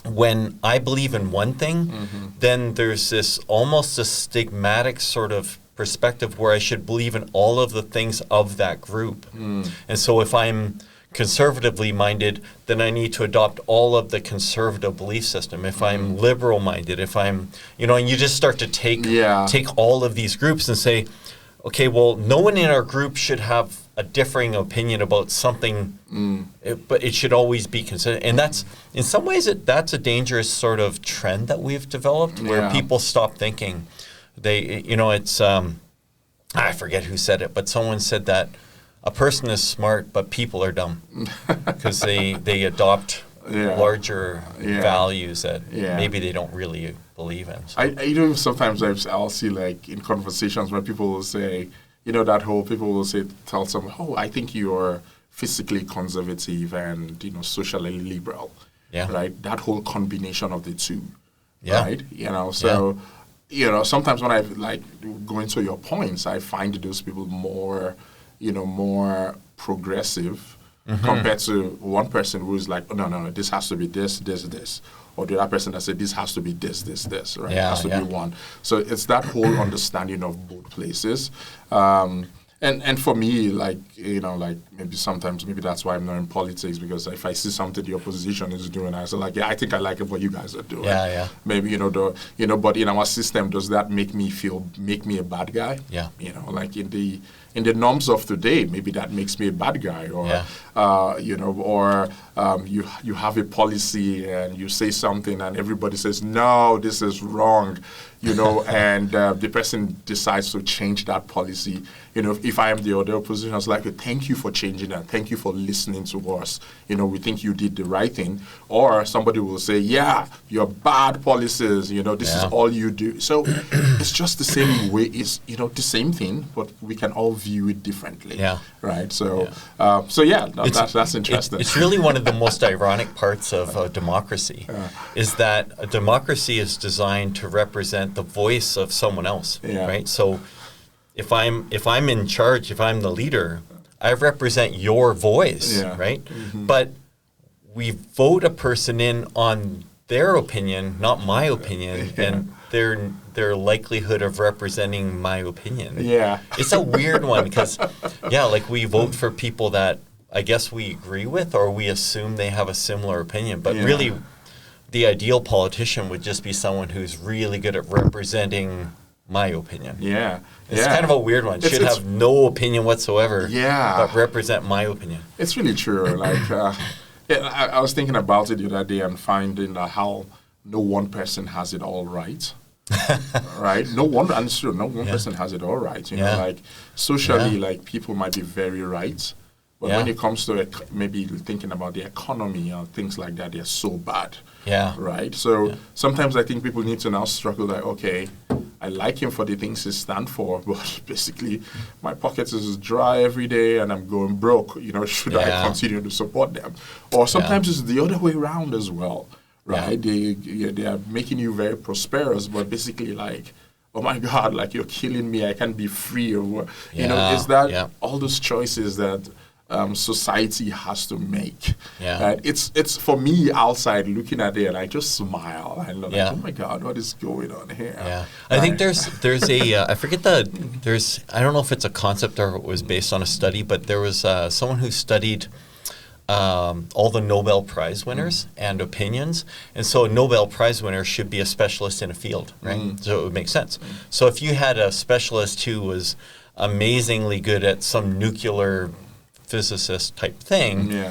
when I believe in one thing, then there's this almost a stigmatic sort of perspective where I should believe in all of the things of that group. And so if I'm conservatively minded, then I need to adopt all of the conservative belief system. If I'm liberal minded, if I'm, and you just start to take all of these groups and say, okay, well, no one in our group should have a differing opinion about something, but it should always be considered. And that's, in some ways, that's a dangerous sort of trend that we've developed where people stop thinking. It's, I forget who said it, but someone said that a person is smart, but people are dumb because they adopt larger values that maybe they don't really believe in. So. Sometimes I'll see like in conversations where people will say, people will say, tell someone, I think you're physically conservative and, socially liberal. Yeah. Right? That whole combination of the two. Yeah. Right? Sometimes when I like going to your points, I find those people more progressive compared to one person who's like, no, this has to be this, or the other person that said this has to be this, right? It has to be one. So it's that whole understanding of both places. And for me, maybe that's why I'm not in politics, because if I see something the opposition is doing, I say I think I like it what you guys are doing. Yeah. Maybe, but in our system, does that make me a bad guy? Yeah. In the norms of today, maybe that makes me a bad guy, or you have a policy and you say something and everybody says, no, this is wrong, and the person decides to change that policy. If I am the other opposition, I was like, thank you for changing that. Thank you for listening to us. We think you did the right thing. Or somebody will say, your bad policies, this is all you do. So it's just the same way. It's, the same thing, but we can all view it differently. Yeah. Right? So, that's interesting. It's really one of the most ironic parts of democracy is that a democracy is designed to represent the voice of someone else, right? So if I'm in charge, if I'm the leader, I represent your voice, right? Mm-hmm. But we vote a person in on their opinion, not my opinion, and their likelihood of representing my opinion. Yeah. It's a weird one because, we vote for people that I guess we agree with or we assume they have a similar opinion. But really, the ideal politician would just be someone who's really good at representing my opinion. Yeah. It's kind of a weird one. Should have no opinion whatsoever, but represent my opinion. It's really true. I was thinking about it the other day and finding how no one person has it all right. Right? No one person has it all right. Socially, people might be very right. But when it comes to maybe thinking about the economy or things like that, they're so bad. Yeah. Right? So sometimes I think people need to now struggle okay, I like him for the things he stands for, but basically my pockets is dry every day and I'm going broke. Should I continue to support them? Or sometimes it's the other way around as well. Right? They are making you very prosperous, but basically oh my God, you're killing me. I can't be free. Or is that all those choices that society has to make? It's for me outside looking at it, and I just smile and look oh my God, what is going on here? I think there's a I forget I don't know if it's a concept or it was based on a study, but there was someone who studied all the Nobel Prize winners and opinions. And so a Nobel Prize winner should be a specialist in a field, right? So it would make sense. So if you had a specialist who was amazingly good at some nuclear physicist type thing,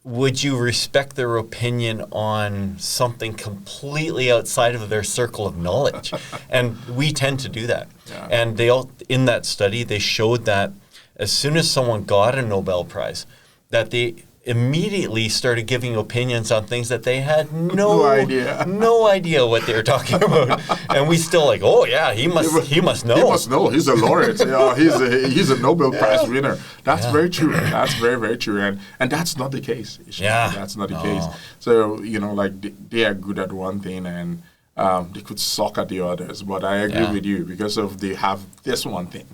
would you respect their opinion on something completely outside of their circle of knowledge? And we tend to do that. And in that study, they showed that as soon as someone got a Nobel Prize, that they immediately started giving opinions on things that they had no idea what they were talking about. And we still he must know. He must know. He's a laureate. He's a Nobel Prize winner. That's very true. That's very, very true. And that's not the case. That's not the case. So, they are good at one thing and they could suck at the others. But I agree with you because they have this one thing.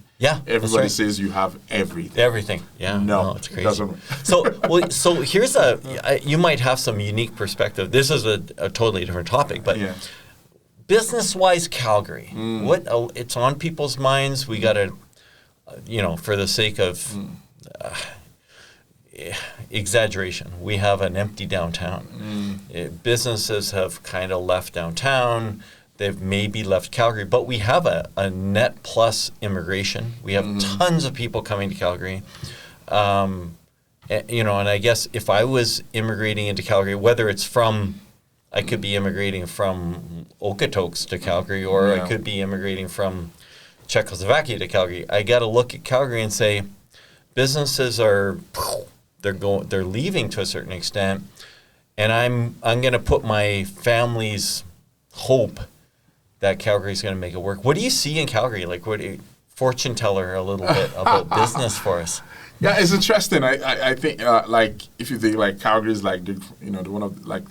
Everybody says you have everything. Everything. Yeah. No, it's crazy. It doesn't. So here's you might have some unique perspective. This is a totally different topic, but business-wise, Calgary, it's on people's minds. We got to, for the sake of, exaggeration. We have an empty downtown. Businesses have kind of left downtown. They've maybe left Calgary, but we have a net plus immigration. We have tons of people coming to Calgary. And I guess if I was immigrating into Calgary, whether it's I could be immigrating from Okotoks to Calgary, or I could be immigrating from Czechoslovakia to Calgary. I got to look at Calgary and say, businesses they're leaving to a certain extent, and I'm going to put my family's hope that Calgary is going to make it work. What do you see in Calgary? Like, fortune teller a little bit about business for us. Yeah, it's interesting. I think if you think like Calgary is like one of like,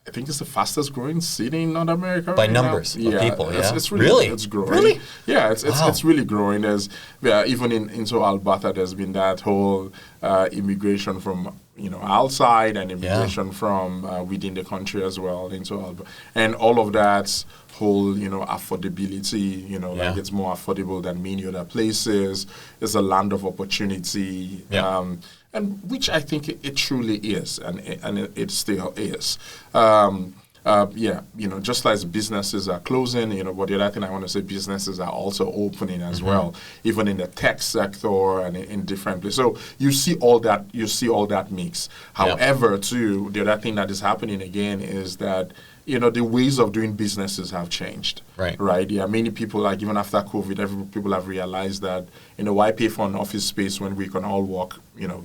I think it's the fastest growing city in North America by numbers of people. It's really it's growing. Really? Yeah, it's really growing. There's even into Alberta, there's been that whole immigration from outside and immigration from within the country as well into Alberta, and all of that's whole affordability. Like it's more affordable than many other places. It's a land of opportunity. Yeah. And which I think it truly is, and it still is. Just as businesses are closing, but the other thing I want to say, businesses are also opening as well, even in the tech sector and in different places. So you see all that mix. However, too, the other thing that is happening again is that the ways of doing businesses have changed. Right. Yeah. Many people, like even after COVID, people have realized that, why pay for an office space when we can all work,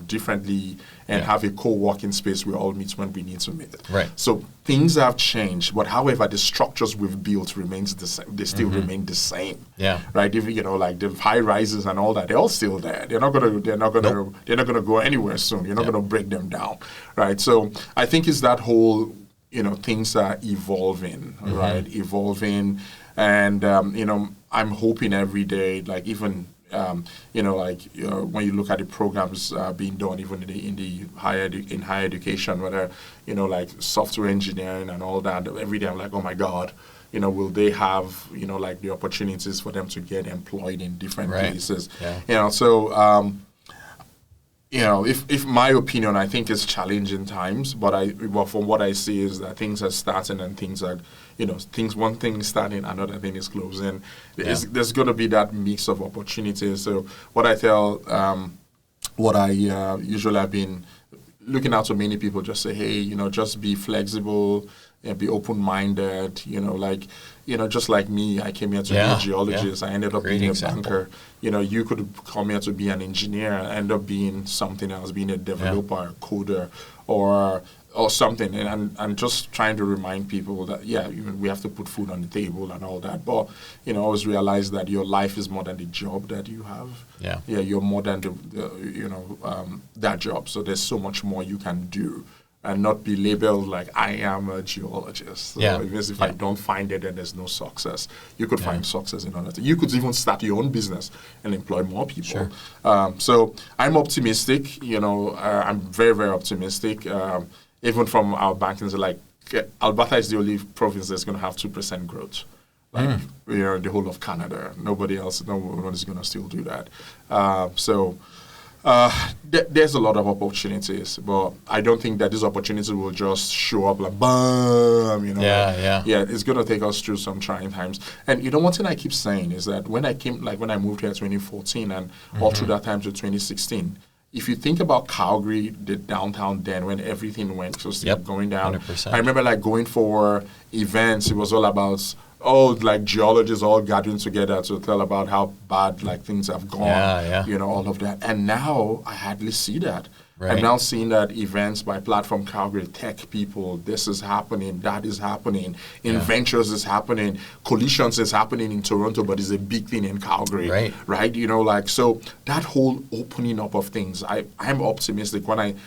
differently and have a co-working space we all meet when we need to meet. Right. So things have changed, but however, the structures we've built remains the same. They still remain the same. Yeah. Right. If, like the high rises and all that, they're all still there. They're not gonna go anywhere soon. You're not gonna break them down. Right. So I think it's that whole, things are evolving, right? Evolving. And, I'm hoping every day, like even, when you look at the programs being done, even in the higher education, whether, like software engineering and all that, every day I'm like, oh my God, will they have, like the opportunities for them to get employed in different places? Yeah. So, if my opinion, I think it's challenging times, but from what I see is that things are starting and things are, one thing is starting, another thing is closing. There's going to be that mix of opportunities. So what I tell, usually I've been looking out to many people, just say, hey, just be flexible and be open-minded, just like me, I came here to be a geologist. I ended up being a banker. You could come here to be an engineer, end up being something else, being a developer, a coder, or something. And I'm just trying to remind people that, we have to put food on the table and all that. But, always realize that your life is more than the job that you have. Yeah, you're more than that job. So there's so much more you can do. And not be labeled like I am a geologist. So even if I don't find it, then there's no success. You could find success in other things. You could even start your own business and employ more people. Sure. So I'm optimistic. I'm very, very optimistic. Even from our bankings, like Alberta is the only province that's going to have 2% growth. Like the whole of Canada. Nobody else, no one is going to still do that. There's a lot of opportunities, but I don't think that these opportunities will just show up like boom, it's going to take us through some trying times. And one thing I keep saying is that when I moved here in 2014 and all through that time to 2016, if you think about Calgary, the downtown then, when everything went going down, 100%. I remember going for events, it was all about geologists all gathering together to tell about how bad things have gone, all of that. And now I hardly see that. Right. I'm now seeing that events by Platform Calgary, tech people, this is happening, that is happening, Inventures is happening, Collisions is happening in Toronto, but it's a big thing in Calgary, right? So that whole opening up of things, I'm optimistic.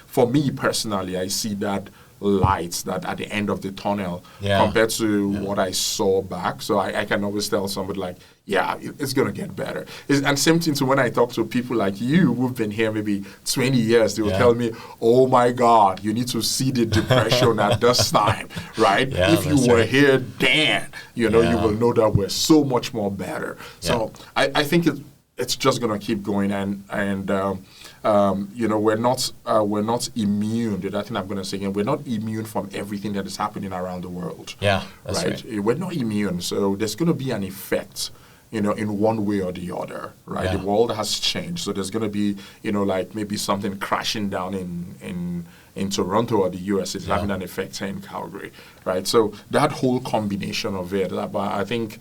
For me personally, I see that lights that at the end of the tunnel compared to what I saw back. So I can always tell somebody it's going to get better. And same thing to when I talk to people like you who've been here maybe 20 years, they will tell me, oh my God, you need to see the depression at this time, right? If you were here then, you will know that we're so much more better. So I think it's just going to keep going. And we're not immune. The other thing I'm going to say again, we're not immune from everything that is happening around the world. Yeah, that's right. We're not immune, so there's going to be an effect, in one way or the other, right? Yeah. The world has changed, so there's going to be, like maybe something crashing down in Toronto or the U.S. is having an effect here in Calgary, right? So that whole combination of it, but I think,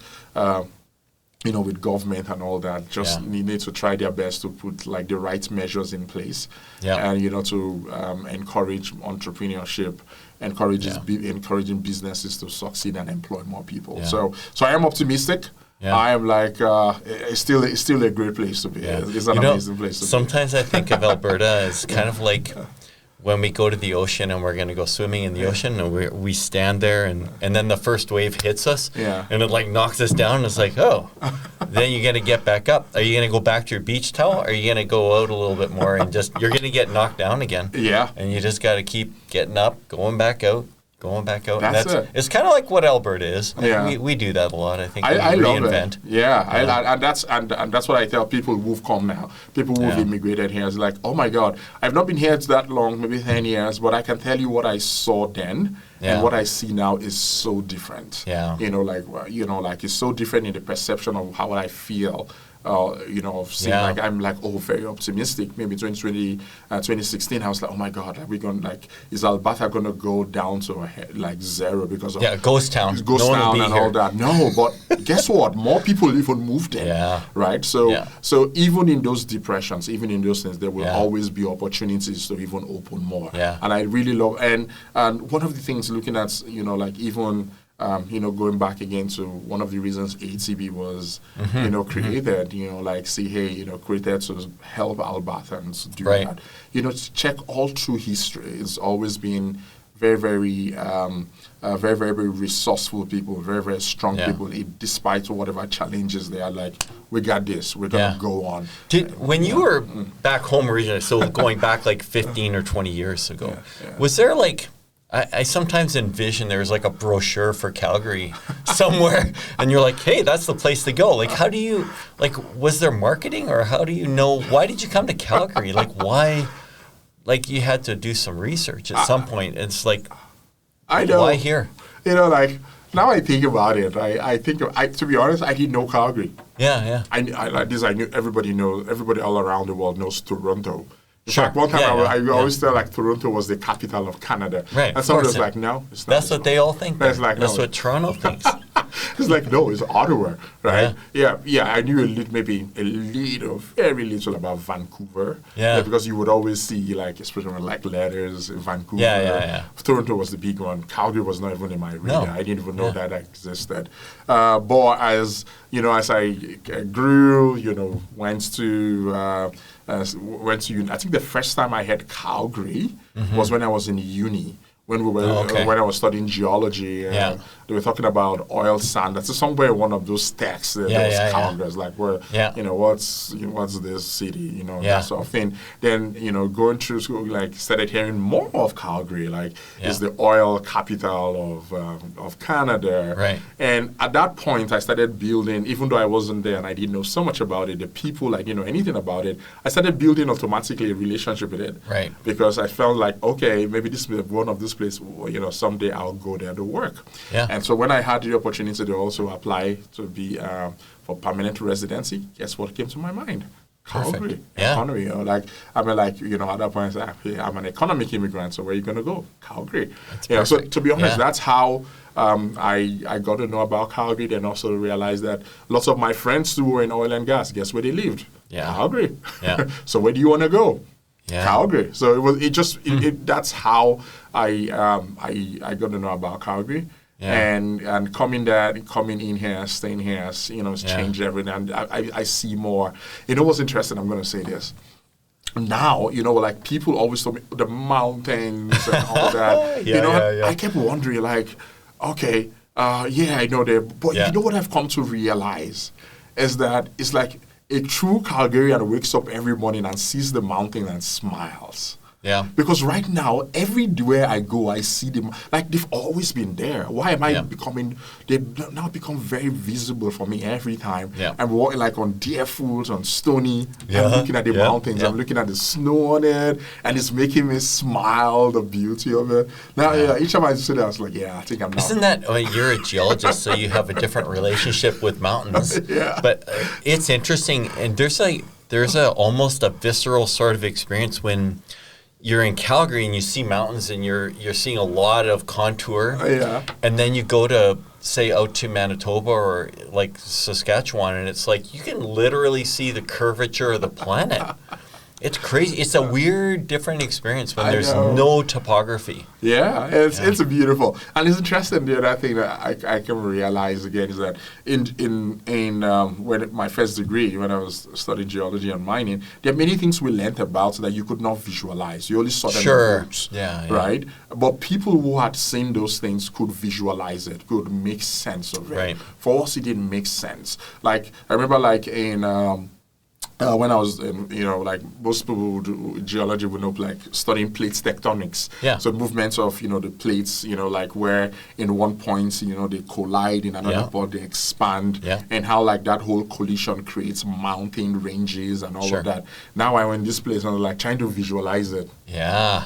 with government and all that, just need to try their best to put like the right measures in place, and to encourage entrepreneurship, encouraging businesses to succeed and employ more people. So I am optimistic. Yeah. I am like, it's still a great place to be. Yeah. It's an amazing place to be. Sometimes I think of Alberta as kind of like when we go to the ocean and we're going to go swimming in the ocean, and we stand there, and then the first wave hits us, and it like knocks us down. And it's like, oh, then you're going to get back up. Are you going to go back to your beach towel? Or are you going to go out a little bit more and you're going to get knocked down again? Yeah. And you just got to keep getting up, going back out. That's it. It's kind of like what Alberta is. Yeah. We do that a lot. I think I reinvent. Love it. Yeah. And that's what I tell people who've come now. People who've immigrated here. It's like, oh my God, I've not been here that long, maybe 10 years, but I can tell you what I saw then and what I see now is so different. Yeah. Like it's so different in the perception of how I feel. Of seeing I'm like, very optimistic. Maybe 2016, I was like, oh my God, is Alberta going to go down to zero because of ghost town, and all that? No, but guess what? More people even moved in. Yeah. Right. So even in those depressions, even in those things, there will always be opportunities to even open more. Yeah. And I really love and one of the things looking at even. Going back again to one of the reasons ATB was, created, created to help Albertans do that. To check all through history, it's always been very, very, very, very resourceful people, very, very strong people. Despite whatever challenges they are, like, we got this, we're going to go on. When you were back home originally, so going back like 15 or 20 years ago, was there like... I sometimes envision there's like a brochure for Calgary somewhere, and you're like, hey, that's the place to go. Like, how do you, was there marketing, or how do you know, why did you come to Calgary? Like, why, you had to do some research at some point. It's like, I know. Why here? Now I think about it, to be honest, I didn't know Calgary. Yeah. I knew everybody all around the world knows Toronto. In fact, one time I always felt like Toronto was the capital of Canada. Right. And somebody was like, no, it's not. That's what they all think. That's what Toronto thinks. It's like, no, it's Ottawa, right? Yeah. I knew very little about Vancouver. Yeah. Because you would always see, especially letters in Vancouver. Yeah. Toronto was the big one. Calgary was not even in my radar. No. I didn't even know that existed. But as I grew, went to I think the first time I had Calgary was when I was in uni. When I was studying geology, they were talking about oil sand. That's somewhere one of those texts. Those calendars, what's this city, that sort of thing. Then going through school, started hearing more of Calgary, is the oil capital of Canada. Right. And at that point, I started building. Even though I wasn't there and I didn't know so much about it, the people, anything about it, I started building automatically a relationship with it. Right. Because I felt like, okay, maybe this is one of those places, someday I'll go there to work. Yeah. And so when I had the opportunity to also apply to be for permanent residency, guess what came to my mind? Calgary, economy. At that point, I said, I'm an economic immigrant, so where are you going to go? Calgary. So to be honest, that's how I got to know about Calgary, and also realized that lots of my friends who were in oil and gas, guess where they lived? Yeah. Calgary. Yeah. So where do you want to go? Yeah. Calgary. So that's how I got to know about Calgary. Yeah. And coming in here, staying here, it's changed everything. And I see more. What's interesting? I'm going to say this. Now, people always told me the mountains and all that. I kept wondering, okay, I know that. But you know what I've come to realize is that it's like a true Calgarian wakes up every morning and sees the mountain and smiles. Yeah. Because right now, everywhere I go, I see them. Like, they've always been there. Why am I they've now become very visible for me every time. Yeah. I'm walking like on Deerfoot, on Stony. Yeah. I'm looking at the mountains. Yeah. I'm looking at the snow on it. And it's making me smile, the beauty of it. Now, each time I see that, I was like, I think I'm not. Isn't that, you're a geologist, so you have a different relationship with mountains. Yeah. But it's interesting. And there's almost a visceral sort of experience when you're in Calgary and you see mountains and you're seeing a lot of contour. And then you go to, say, out to Manitoba or like Saskatchewan, and it's like you can literally see the curvature of the planet. It's crazy. It's a weird, different experience when there's no topography. Yeah, it's beautiful, and it's interesting. The other thing that I can realize again is that in when my first degree, when I was studying geology and mining, there are many things we learned about that you could not visualize. You only saw them in books, right? But people who had seen those things could visualize it, could make sense of it. Right. For us, it didn't make sense. Like I remember, like in when I was in, like most people who do geology would know, like studying plates tectonics. Yeah. So movements of, the plates, like where in one point, they collide, in another point they expand, and how like that whole collision creates mountain ranges and all of that. Now I'm in this place and I'm like trying to visualize it. Yeah.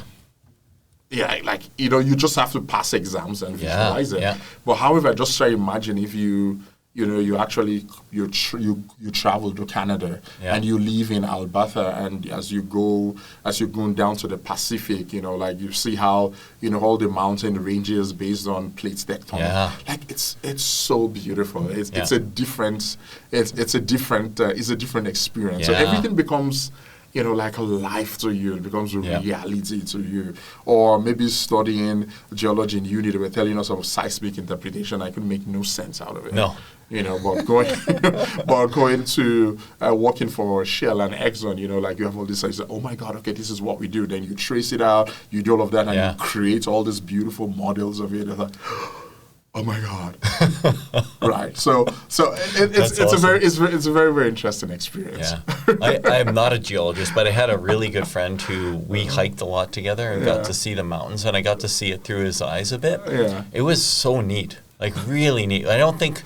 Yeah, like, you just have to pass exams and visualize it. Yeah. But however, just try to imagine if you actually travel to Canada and you live in Alberta, and as you're going down to the Pacific, like you see how all the mountain ranges based on plates tectonic. Like it's so beautiful. It's a different experience. So everything becomes like a life to you. It becomes a reality to you. Or maybe studying geology in uni, they were telling us about seismic interpretation. I could make no sense out of it. No. But going to working for Shell and Exxon, like you have all this, oh my God, okay, this is what we do. Then you trace it out, you do all of that, and you create all these beautiful models of it. It's like, oh my God. Right. So it's awesome. a very, very interesting experience. Yeah. I am not a geologist, but I had a really good friend who we hiked a lot together and got to see the mountains, and I got to see it through his eyes a bit. Yeah. It was so neat, like really neat. I don't think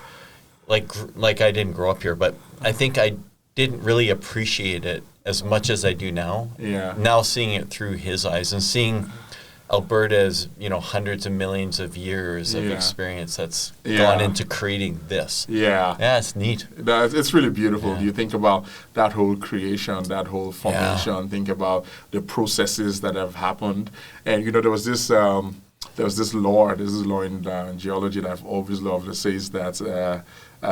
like I didn't grow up here, but I think I didn't really appreciate it as much as I do now. Yeah. Now seeing it through his eyes and seeing Alberta's, hundreds of millions of years of experience that's gone into creating this. Yeah. Yeah, it's neat. It's really beautiful. Yeah. You think about that whole creation, that whole formation, think about the processes that have happened. And, there was this law in geology that I've always loved that says that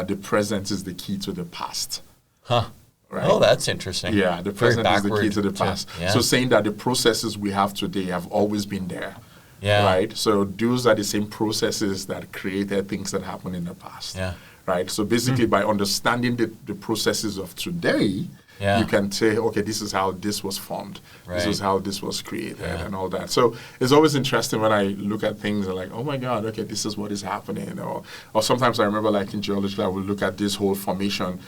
the present is the key to the past. Huh. Right? Oh, that's interesting. Yeah, the present is the key to the past. So saying that the processes we have today have always been there. Yeah. Right? So those are the same processes that created things that happened in the past. Yeah. Right? So basically by understanding the processes of today, you can say, okay, this is how this was formed. Right. This is how this was created and all that. So it's always interesting when I look at things and like, oh my God, okay, this is what is happening. Or sometimes I remember like in geology, I would look at this whole formation,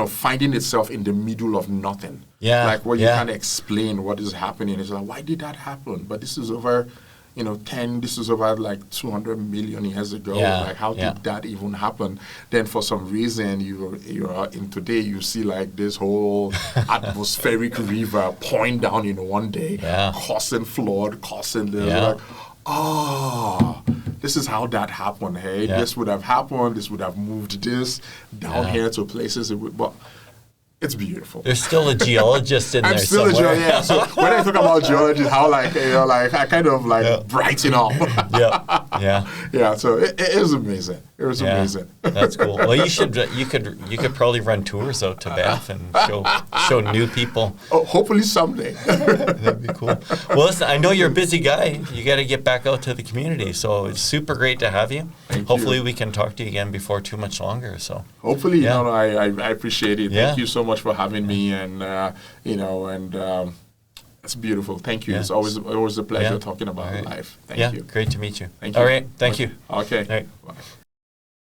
finding itself in the middle of nothing. Yeah. Like where you can't explain what is happening. It's like, why did that happen? But this is over, this is over like 200 million years ago. Yeah. Like how did that even happen? Then for some reason you're in today, you see like this whole atmospheric river pouring down in one day, causing flood, causing this. Like, this is how that happened. Hey, this would have happened. This would have moved this down here to places. But it's beautiful. There's still a geologist in there somewhere. I'm still a geologist. So when I talk about geology, how like I kind of like brighten up. Yeah. So it is amazing. It was amazing. That's cool. Well, you could probably run tours out to Banff and show new people. Oh, hopefully someday. That'd be cool. Well, listen, I know you're a busy guy. You got to get back out to the community. So it's super great to have you. Hopefully we can talk to you again before too much longer. So hopefully, I appreciate it. Thank you so much for having me, and it's beautiful. Thank you. It's always a pleasure talking about life. Thank you. Great to meet you. Thank you. All right. Thank you. Okay. All right. Bye.